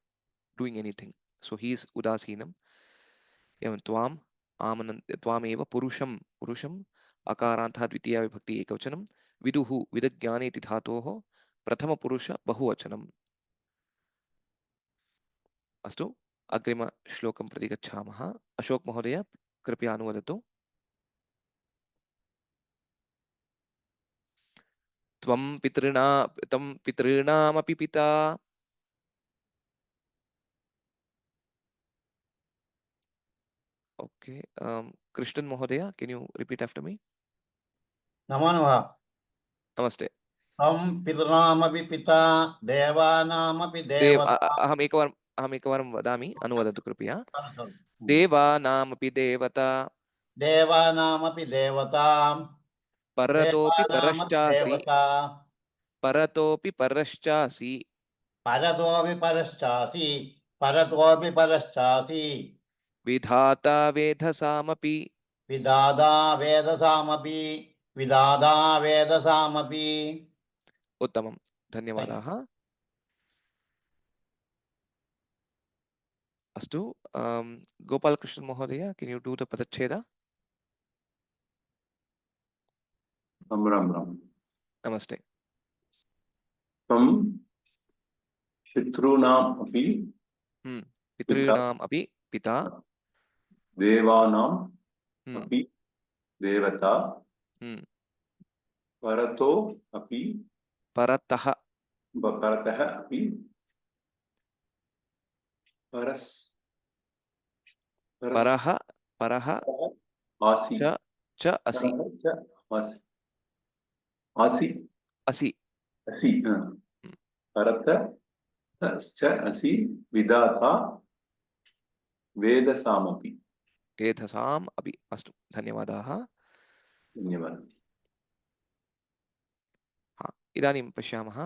doing anything. So he is udasinam. Evam twameva purusham akarantha dvitiya vibhakti ekavachanam viduhu vidajnane iti dhatoho prathama purusha bahuvachanam. Astu agrima shlokam prati gacchamaha. Ashok Mahodaya, कृपया अनुवदतु. त्वं पितॄणामपि पिता. Okay. Krishnan Mahodaya, can you repeat after me? नमो नमः. Namaste. त्वं पितॄणामपि पिता देवानामपि देव देवता. अहम् एकवारं वदामि, अनुवदतु कृपया. देवानामपि देवता. देवानामपि देवतां. परतोऽपि देवानामपि परश्चासि. देवता. परतोऽपि परश्चासि. परतोऽपि परश्चासि. परतोऽपि परश्चासि. विधाता वेधसामपि. विदादा वेदसामपि. विदादा वेदसामपि. उत्तमं. धन्यवादाः. अस्तु. गोपालकृष्ण महोदय, can you do the padacheda? Ram. Namaste. Tam Pitrunam api पितॄणाम् अपि पिता. Devanam api devata. Parato api परतः. paratah api परः asi. च असि. Asi. असि. Asi. Parata च asi vidata vedasamapi. वेधसाम् अपि. अस्तु, धन्यवादाः. धन्यवादः. इदानीं पश्यामः.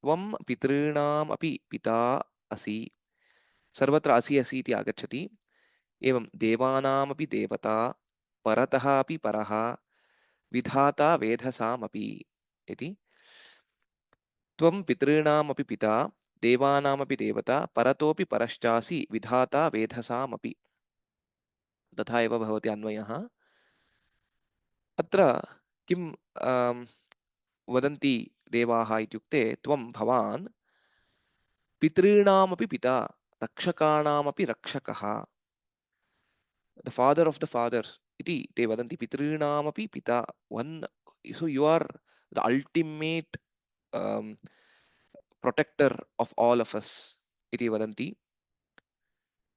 त्वं पितॄणाम् अपि पिता असि. सर्वत्र असि असि इति आगच्छति. एवं देवानामपि देवता, परतः अपि परः, विधाता वेधसामपि इति. त्वं पितॄणामपि पिता, देवानामपि देवता, परतोऽपि परश्चासि, विधाता वेधसामपि. तथा एव भवति अन्वयः. अत्र किं वदन्ति देवाः इत्युक्ते, त्वं भवान् पितॄणामपि पिता, रक्षकाणामपि रक्षकः, the father of the fathers iti te vadanti. Pitrinaamapi pita, one. So you are the ultimate protector of all of us iti vadanti.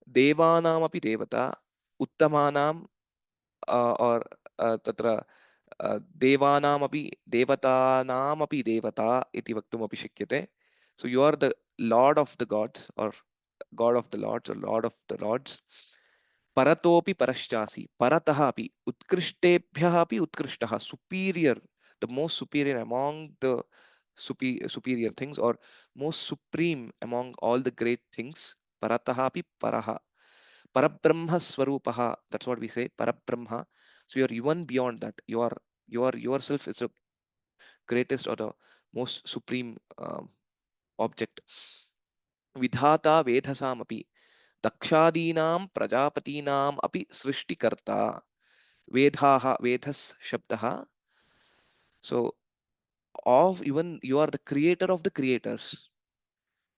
Devanamapi devata, uttamanam or tatra devanamapi devatanamapi devata iti vaktumapi shakyate. So you are the lord of the gods, or god of the lords, or lord of the lords. परतोपि परश्चासि, परतः अपि, उत्कृष्टेभ्यः अपि उत्कृष्टः, superior, the most superior among the superior things, or most supreme among all the great things. Paratah api paraha. Parabrahma swarupah, that's what we say, Parabrahma. So you are even beyond that. You are yourself is the greatest or the most supreme object. Vidhata vedhasam api. दक्षादीनां प्रजापतीनाम् अपि सृष्टिकर्ता. वेधाः, वेधस् शब्दः. So of even you are the creator of the creators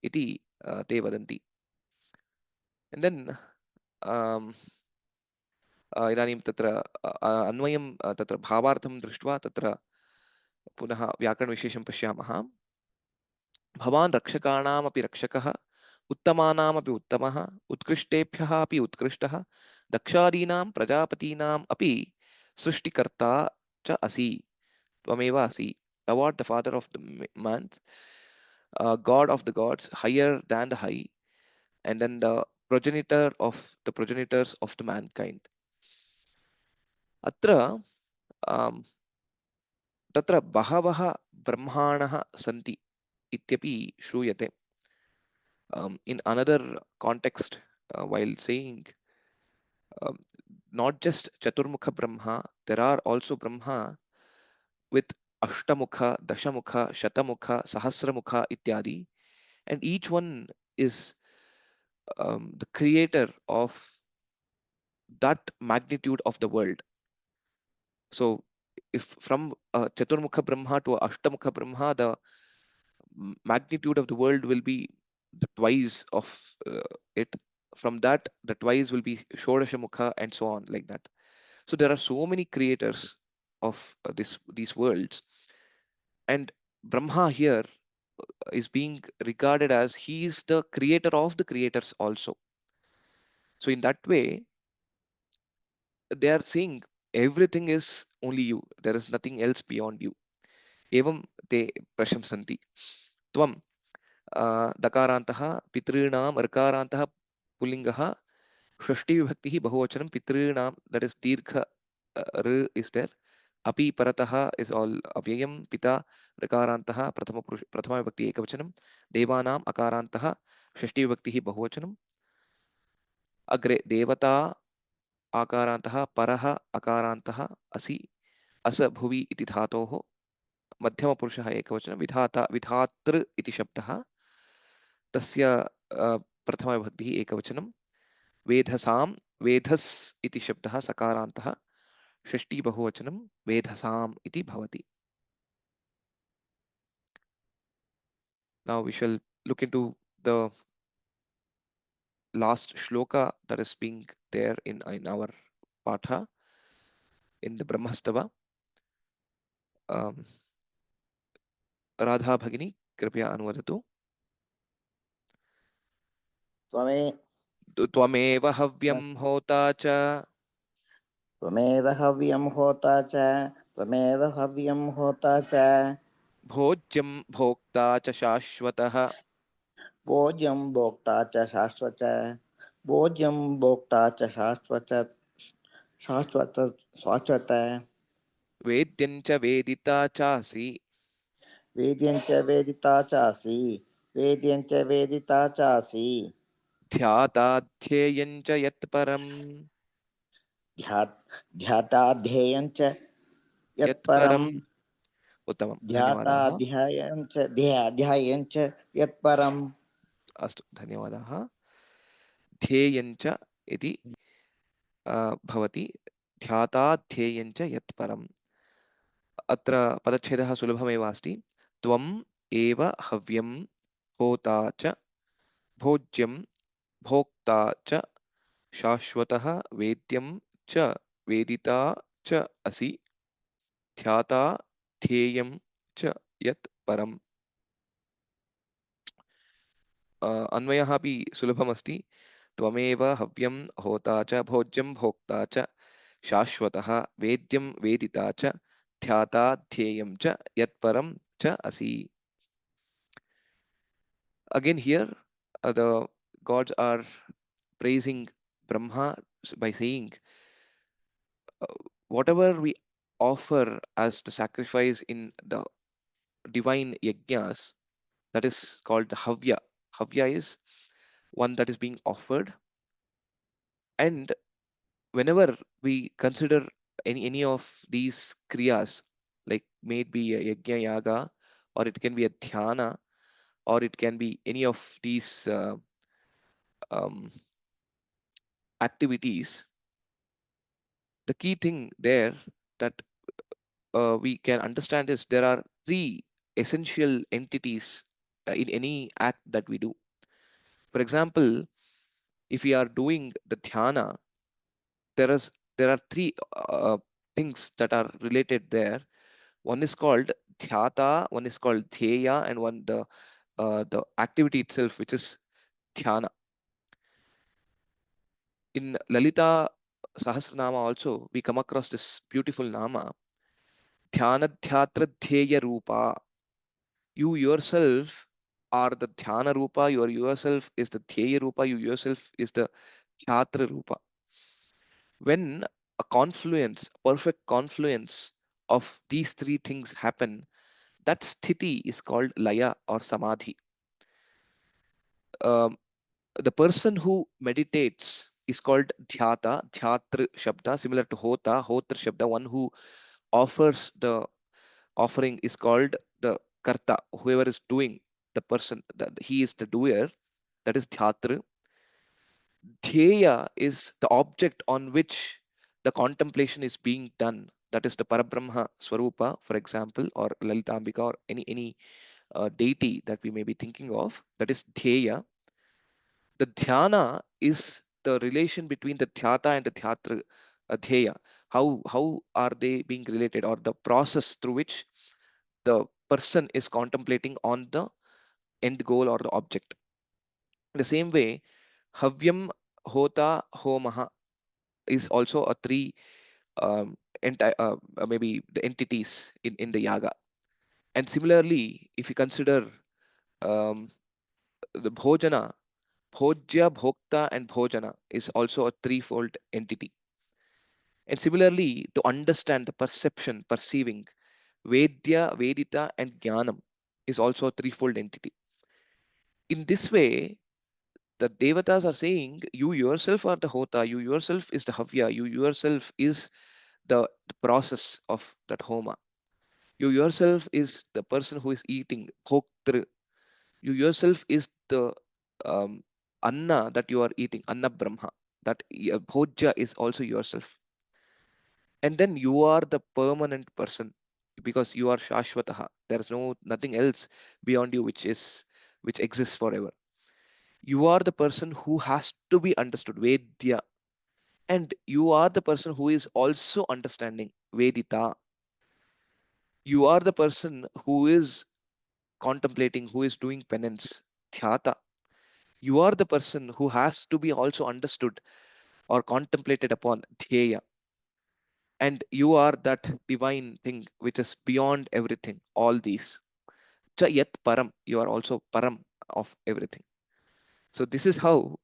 iti te vadanti. And then इदानीं तत्र अन्वयं तत्र भावार्थं दृष्ट्वा तत्र पुनः व्याकरणविशेषं पश्यामः. भवान् रक्षकाणामपि रक्षकः, उत्तमानामपि उत्तमः, उत्कृष्टेभ्यः अपि उत्कृष्टः, दक्षादीनां प्रजापतीनाम् अपि सृष्टिकर्ता च असि. त्वमेव असि. Thou art the father of the man, god of the gods, higher than the high, and then the progenitor of the progenitors of the mankind. अत्र तत्र बहवः ब्रह्माणः सन्ति इत्यपि श्रूयते. In another context, while saying not just Chaturmukha Brahma, there are also Brahma with Ashtamukha, Dashamukha, Shatamukha, Sahasramukha ityadi, and each one is the creator of that magnitude of the world. So if from Chaturmukha Brahma to Ashtamukha Brahma, the magnitude of the world will be the twice of it. From that, the twice will be Shodasha Mukha and so on, like that. So there are so many creators of these worlds, and Brahma here is being regarded as he is the creator of the creators also. So in that way, they are saying everything is only you. There is nothing else beyond you. Evam te prashamsanti. Tvam दकारान्तः पितॄणाम् ऋकारान्तः पुल्लिङ्गः षष्टिविभक्तिः बहुवचनं पितॄणां, that is दीर्घ r is there. अपि परतः is all अव्ययं. पिता ऋकारान्तः प्रथमविभक्ति एकवचनं. देवानाम् अकारान्तः षष्टिविभक्तिः बहुवचनं. अग्रे देवता आकारान्तः परः अकारान्तः असि अस भुवि इति धातोः मध्यमपुरुषः एकवचनं. विधाता विधातृ इति शब्दः तस्य प्रथमविभक्तिः एकवचनं. वेधसां वेधस् इति शब्दः सकारान्तः षष्ठी बहुवचनं वेधसाम् इति भवति. Now we shall look into the last shloka that is being there in our patha in the Brahmastavah. Radha Bhagini, कृपया अनुवदतु. त्वमेव हव्यं होता च त्वमेव हव्यं होता च त्वमेव हव्यं होता च भोज्यं भोक्ता च शाश्वतः भोज्यं भोक्ता च शाश्वत भोज्यं भोक्ता च शाश्वत शाश्वत शाश्वत वेद्यं च वेदिता चासि वेद्यं च वेदिता चासि वेद्यं च वेदिता चासि ध्याता ध्येयं च यत्परम् ध्याता ध्येयं च यत्परम् उत्तमं, ध्याता धन्यवादाः. ध्यायं च यत्परम्. अस्तु, धन्यवादाः. ध्येयं च इति भवति. ध्याता ध्येयं च यत्परम्. अत्र पदच्छेदः सुलभमेव अस्ति. त्वम् एव हव्यं होता च भोज्यं भोक्ता च शाश्वतः वेद्यं च वेदिता च असि ध्याता ध्येयं च यत् परम्. अन्वयः अपि सुलभमस्ति. त्वमेव हव्यं होता च भोज्यं भोक्ता च शाश्वतः वेद्यं वेदिता च ध्याता ध्येयं च यत्परं च असि. Again here, the gods are praising Brahma by saying, whatever we offer as the sacrifice in the divine yajnas, that is called the Havya. Havya is one that is being offered, and whenever we consider any of these kriyas, like may it be a yajna yaga, or it can be a dhyana, or it can be any of these activities, the key thing there that we can understand is there are three essential entities in any act that we do. For example, if we are doing the dhyana, there are three things that are related there. One is called dhyata, one is called dhyeya, and one the activity itself, which is dhyana. In Lalita Sahasranama also, we come across this beautiful nama, dhyana dhyatra dhyeya rupa. You yourself are the dhyana rupa, you yourself is the dhyeya rupa, you yourself is the dhyatra rupa. When a confluence, perfect confluence of these three things happen, that sthiti is called laya or samadhi. The person who meditates is called dhyata, dhyatr shabda, similar to hota, hotr shabda. One who offers the offering is called the karta, whoever is doing, the person, that he is the doer, that is dhyatr. Dhyeya is the object on which the contemplation is being done. That is the Parabrahma Swarupa, for example, or Lalitambika, or any deity that we may be thinking of. That is Dhyeya. The Dhyana is the relation between the Dhyata and the Dhyatra, Dhyeya. How are they being related, or the process through which the person is contemplating on the end goal or the object. In the same way, Havyam, Hota, Homaha is also a three maybe the entities in the yaga. And similarly, if you consider the Bhojana, Bhojya, Bhokta, and Bhojana is also a threefold entity. And similarly, to understand the perception, perceiving, Vedya, Vedita, and Jnanam is also a threefold entity. In this way, the Devatas are saying, you yourself are the Hota, you yourself is the Havya, you yourself is the process of that Homa. You yourself is the person who is eating, Bhoktr. You yourself is the Anna that you are eating, Anna Brahma. That Bhojya is also yourself. And then you are the permanent person because you are Shashvataha. There is nothing else beyond you which exists forever. You are the person who has to be understood, Vedya. And you are the person who is also understanding, Vedita. You are the person who is contemplating, who is doing penance, Dhyata. You are the person who has to be also understood or contemplated upon, Dhyeya. And you are that divine thing which is beyond everything, all these. Cha yat param, you are also param of everything. So this is how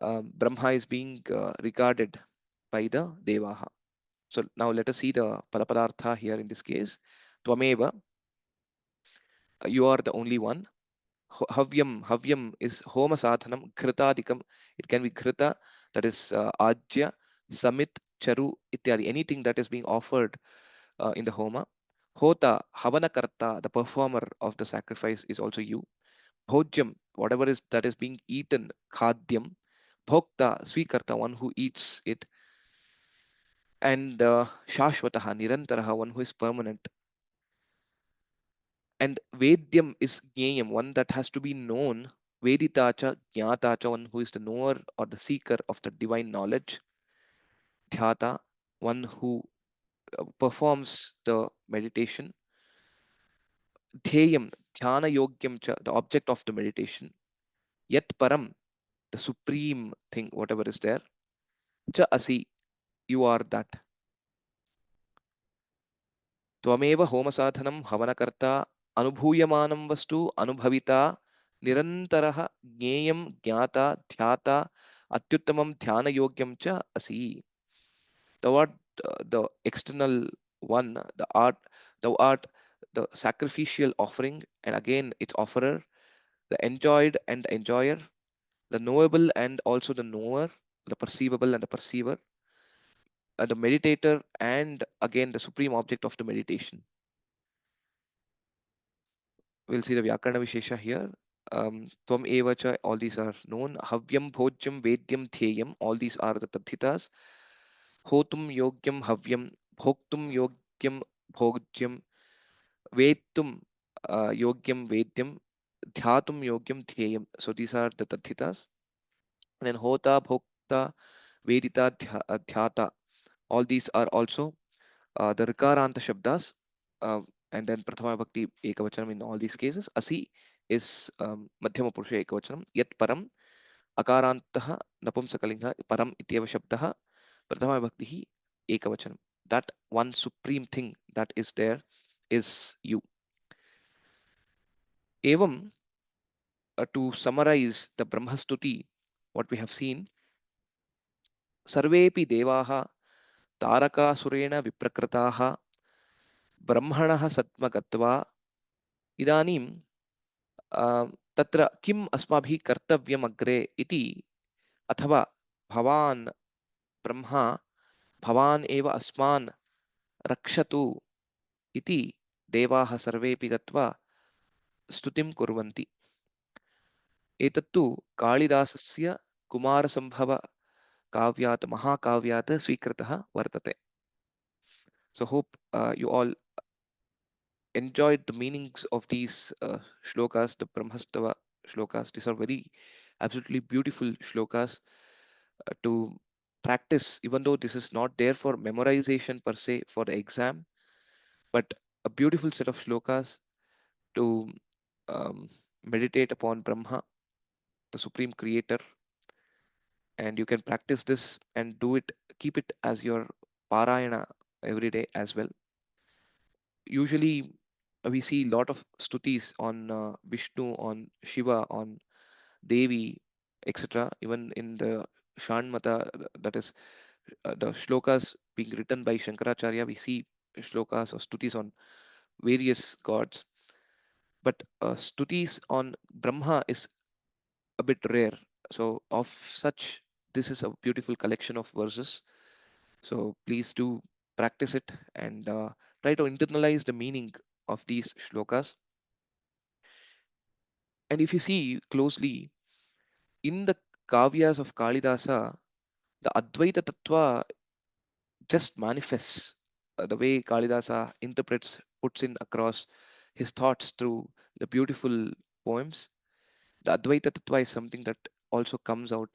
Brahma is being regarded by the Devaha. So now let us see the Padapadartha here in this case. Tvameva, you are the only one. Havyam is homa sadhanam, Ghritadikam. It can be Ghrita, that is Ajya, Samit, Charu, ityadi. Anything that is being offered in the homa. Hota, Havanakarta, the performer of the sacrifice is also you. Bhojyam, whatever is that is being eaten, Khadyam. Bhokta, Swikarta, one who eats it. And Shashvataha, Nirantaraha, one who is permanent. And Vedyam is Jnayam, one that has to be known. Veditacha, Jnatacha, one who is the knower or the seeker of the divine knowledge. Dhyata, one who performs the meditation. Dhyayam, Dhyana Yogyam cha, the object of the meditation. Yat Param, the supreme thing, whatever is there. Cha Asi, you are that. Tvameva homasadhanam havanakarta anubhuyamanam vastu anubhavita nirantaraha jneyam jnata dhyata atyuttamam dhyana yogyam cha asi. Thou art the external one, thou art the sacrificial offering, and again its offerer, the enjoyed and the enjoyer, the knowable and also the knower, the perceivable and the perceiver, the meditator, and again the supreme object of the meditation. We'll see the Vyakarana Vishesha here. Tvam evacha, all these are known. Havyam, Bhojyam, Vedyam, Theyam, all these are the Tathitas. Hotum Yogyam, Havyam, Bhoktum Yogyam, Bhojyam, Vetum Yogyam, Vedyam, Dhyatum Yogyam, Theyam. So these are the Tathitas. And then Hota, Bhokta, Vedita, Dhyata. All these are also the Rikaranta Shabdas. And then Prathama Bhakti Ekavachanam in all these cases. Asi is Madhyama Purusha Ekavachanam. Yat Param Akarantaha Napumsakalinga Param Ityeva Shabdaha Prathama Bhakti Ekavachanam. That one supreme thing that is there is you. Evam, to summarize the Brahmastuti, what we have seen, Sarvepi Devaha Taraka Surena Viprakrataha Brahmanaha Satmagatva Idanim तत्र किम् अस्माभिः कर्तव्यम् अग्रे इति अथवा भवान् ब्रह्मा भवान् एव अस्मान् रक्षतु इति देवाः सर्वेपि गत्वा स्तुतिं कुर्वन्ति. एतत्तु कालिदासस्य कुमारसम्भव काव्यात् महाकाव्यात् स्वीकृतः वर्तते. So hope you all enjoyed the meanings of these shlokas, the Brahmastavah shlokas. These are very absolutely beautiful shlokas to practice, even though this is not there for memorization per se for the exam, but a beautiful set of shlokas to meditate upon Brahma, the supreme creator. And you can practice this and do it, keep it as your parayana every day as well. Usually we see a lot of stutis on Vishnu, on Shiva, on Devi, etc. Even in the Shanmata, that is the shlokas being written by Shankaracharya, we see shlokas or stutis on various gods. But stutis on Brahma is a bit rare. So of such, this is a beautiful collection of verses. So please do practice it and try to internalize the meaning of these shlokas. And if you see closely, in the Kavyas of Kalidasa, the Advaita Tattva just manifests the way Kalidasa interprets, puts in across his thoughts through the beautiful poems. The Advaita Tattva is something that also comes out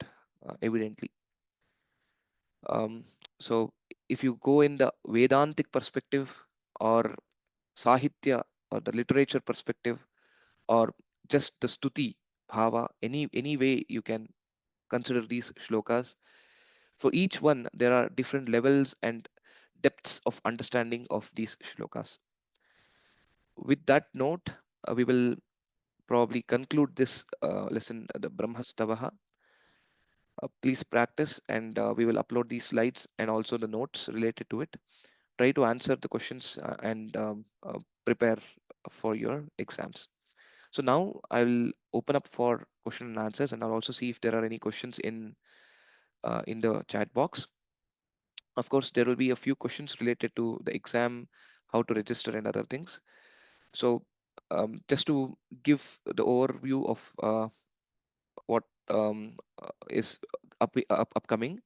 evidently. So if you go in the Vedantic perspective or Sahitya or the literature perspective or just the Stuti, Bhava, any way you can consider these shlokas. For each one, there are different levels and depths of understanding of these shlokas. With that note, we will probably conclude this lesson, the Brahmastavah. Please practice, and we will upload these slides and also the notes related to it. Try to answer the questions and prepare for your exams. So now I will open up for question and answers, and I'll also see if there are any questions in the chat box. Of course, there will be a few questions related to the exam, how to register and other things. So just to give the overview of what is upcoming,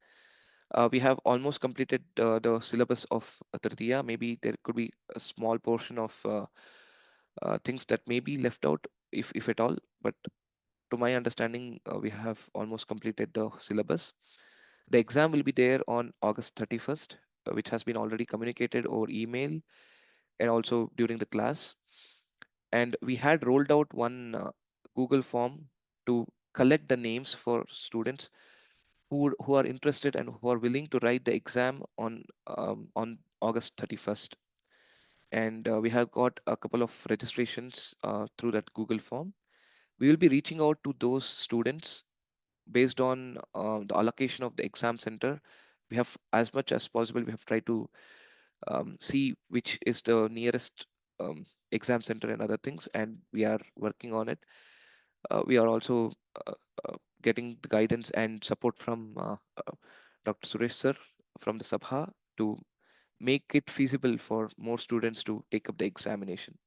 we have almost completed the syllabus of Tritiya. Maybe there could be a small portion of things that may be left out, if at all. But to my understanding, we have almost completed the syllabus. The exam will be there on August 31st, which has been already communicated over email and also during the class. And we had rolled out one Google form to collect the names for students who are interested and who are willing to write the exam on August 31st. And we have got a couple of registrations through that Google form. We will be reaching out to those students based on the allocation of the exam center. We have, as much as possible, we have tried to see which is the nearest exam center and other things, and we are working on it. We are also uh, getting the guidance and support from Dr. Suresh sir from the Sabha to make it feasible for more students to take up the examination.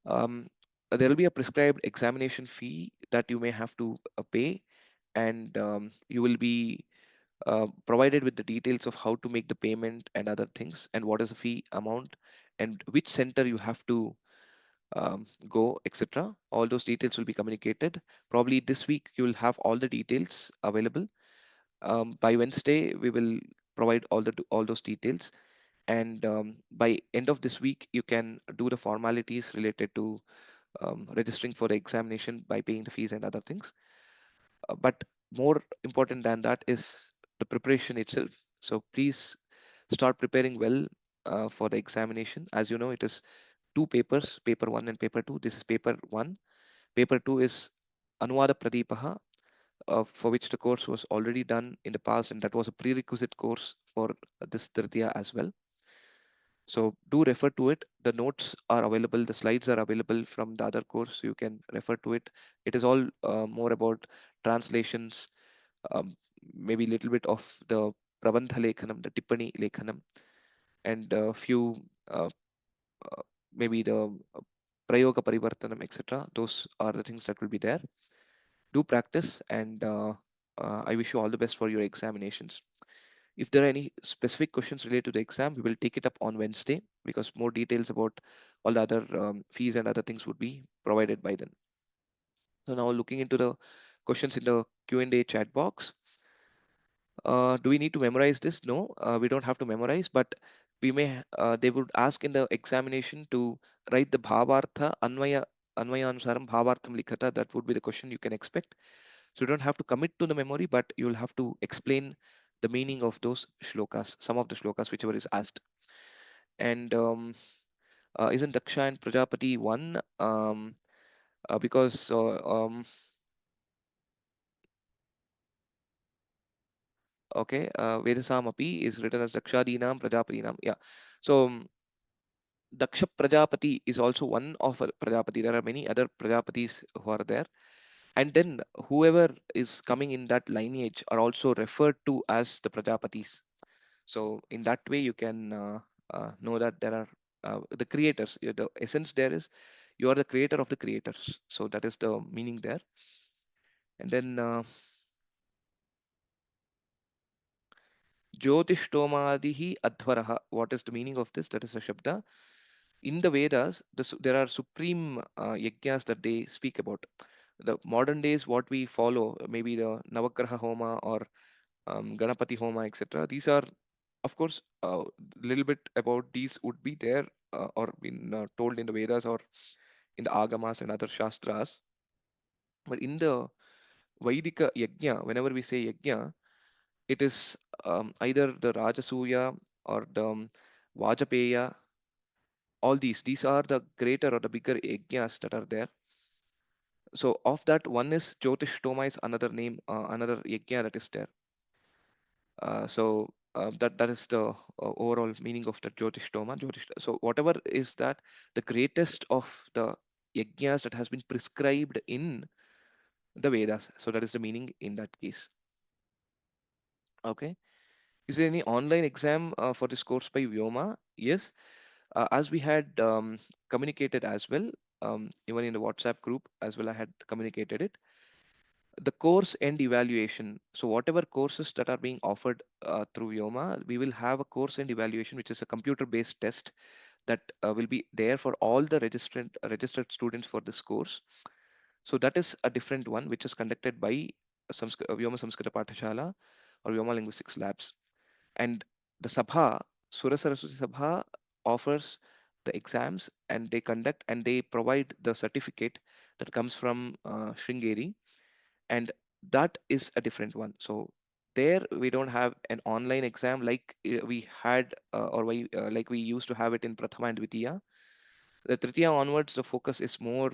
There will be a prescribed examination fee that you may have to pay, and you will be provided with the details of how to make the payment and other things, and what is the fee amount, and which center you have to go, etc. All those details will be communicated. Probably this week you will have all the details available. By Wednesday, we will provide all those details, and by end of this week, you can do the formalities related to registering for the examination by paying the fees and other things. But more important than that is the preparation itself. So please start preparing well for the examination. As you know, it is two papers, paper 1 and paper 2. This is paper 1. Paper 2 is Anuvada Pradipaha, for which the course was already done in the past, and that was a prerequisite course for this Tritiya as well. So do refer to it. The notes are available, the slides are available from the other course. You can refer to it. It is all more about translations, maybe a little bit of the Prabandha Lekhanam, the Tippani Lekhanam, and a few maybe the Prayoga Parivartanam, etc. Those are the things that will be there. do practice, and I wish you all the best for your examinations. If there are any specific questions related to the exam, we will take it up on Wednesday, because more details about all the other fees and other things would be provided by then. So now looking into the questions in the Q&A chat box. Do we need to memorize this? No, we don't have to memorize, but we may, they would ask in the examination to write the bhavartha anvayanusaram bhavartham likhata. That would be the question you can expect. So you don't have to commit to the memory, but you'll have to explain the meaning of those shlokas, some of the shlokas, whichever is asked. And isn't Daksha and Prajapati one? Because okay, Vedasam api is written as Dakshadinam Prajapatinaam. Yeah. So Daksha Prajapati is also one of a Prajapati. There are many other Prajapatis who are there. And then whoever is coming in that lineage are also referred to as the Prajapatis. So in that way, you can know that there are the creators. The essence there is you are the creator of the creators. So that is the meaning there. And then Jyotishtomadihi Adhvaraha. What is the meaning of this? That is a Shabda. In the Vedas, there are supreme yajnas that they speak about. The modern days, what we follow, maybe the Navagraha Homa or Ganapati Homa, etc. These are, of course, a little bit about these would be there or been told in the Vedas or in the Agamas and other Shastras. But in the Vaidika Yajna, whenever we say Yajna, it is either the Rajasuya or the Vajapeya. All these are the greater or the bigger yajnas that are there. So of that, one is Jyotishtoma is another name, another yajna that is there. That is the overall meaning of the Jyotishtoma. So whatever is that, the greatest of the yajnas that has been prescribed in the Vedas. So that is the meaning in that case. Okay. Is there any online exam for this course by Vyoma? Yes. As we had communicated as well, even in the WhatsApp group as well, I had communicated it. The course end evaluation. So whatever courses that are being offered through Vyoma, we will have a course end evaluation, which is a computer-based test that will be there for all the registered students for this course. So that is a different one, which is conducted by vyoma-samskrta-pathasala or Vyoma Linguistics Labs. And the Sabha, Sura Saraswati Sabha, offers the exams, and they conduct and they provide the certificate that comes from Sringeri, and that is a different one. So there we don't have an online exam like we had like we used to have it in Prathama and Dvitiya. The Tritiya onwards, the focus is more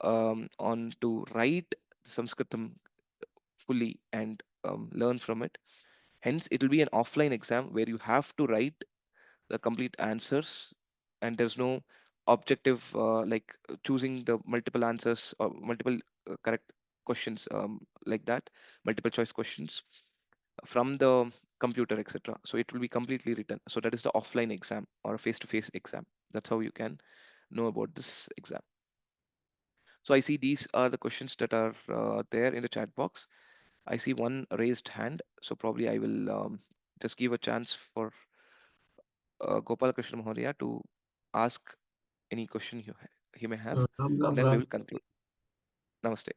on to write Sanskritam fully and learn from it. Hence, it will be an offline exam where you have to write the complete answers, and there's no objective like choosing the multiple answers or multiple correct questions like that, multiple choice questions from the computer, etc. So it will be completely written. So that is the offline exam or a face-to-face exam. That's how you can know about this exam. So I see these are the questions that are there in the chat box. I see one raised hand, so probably I will just give a chance for Gopala Krishna Mahodaya to ask any question he may have, Ram, and Ram, then we Ram. will conclude. Namaste.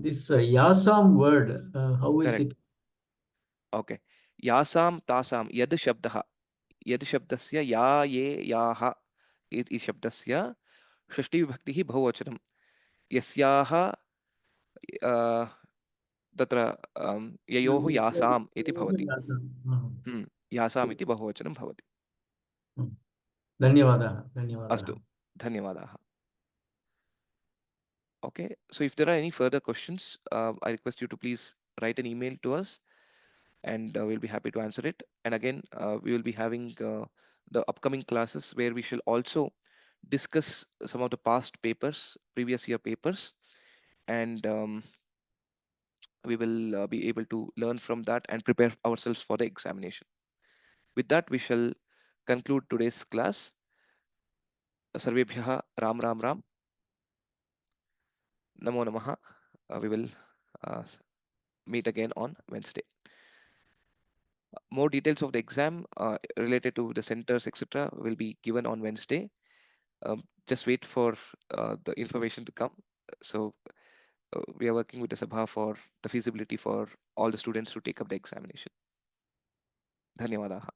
This Yasam word, how is Correct. it? Okay. Yasam tasam yad shabdaha. Yad shabdasya ya ye yaha iti shabdasya षष्ठी विभक्ति ही बहुवचनम यस्याः तत्र ययोः यासाम् इति भवति यासाम् इति बहुवचनं भवति धन्यवादः धन्यवादः अस्तु धन्यवादाः. Okay, so if there are any further questions, I request you to please write an email to us, and we'll be happy to answer it. And again, we will be having the upcoming classes where we shall also discuss some of the past papers, previous year papers, and we will be able to learn from that and prepare ourselves for the examination. With that, we shall conclude today's class. Sarvebhyaha Ram Ram Ram. Namo Namaha. we will meet again on Wednesday. More details of the exam related to the centers, etc., will be given on Wednesday. Just wait for the information to come. So we are working with the Sabha for the feasibility for all the students to take up the examination. Dhanyawadaha.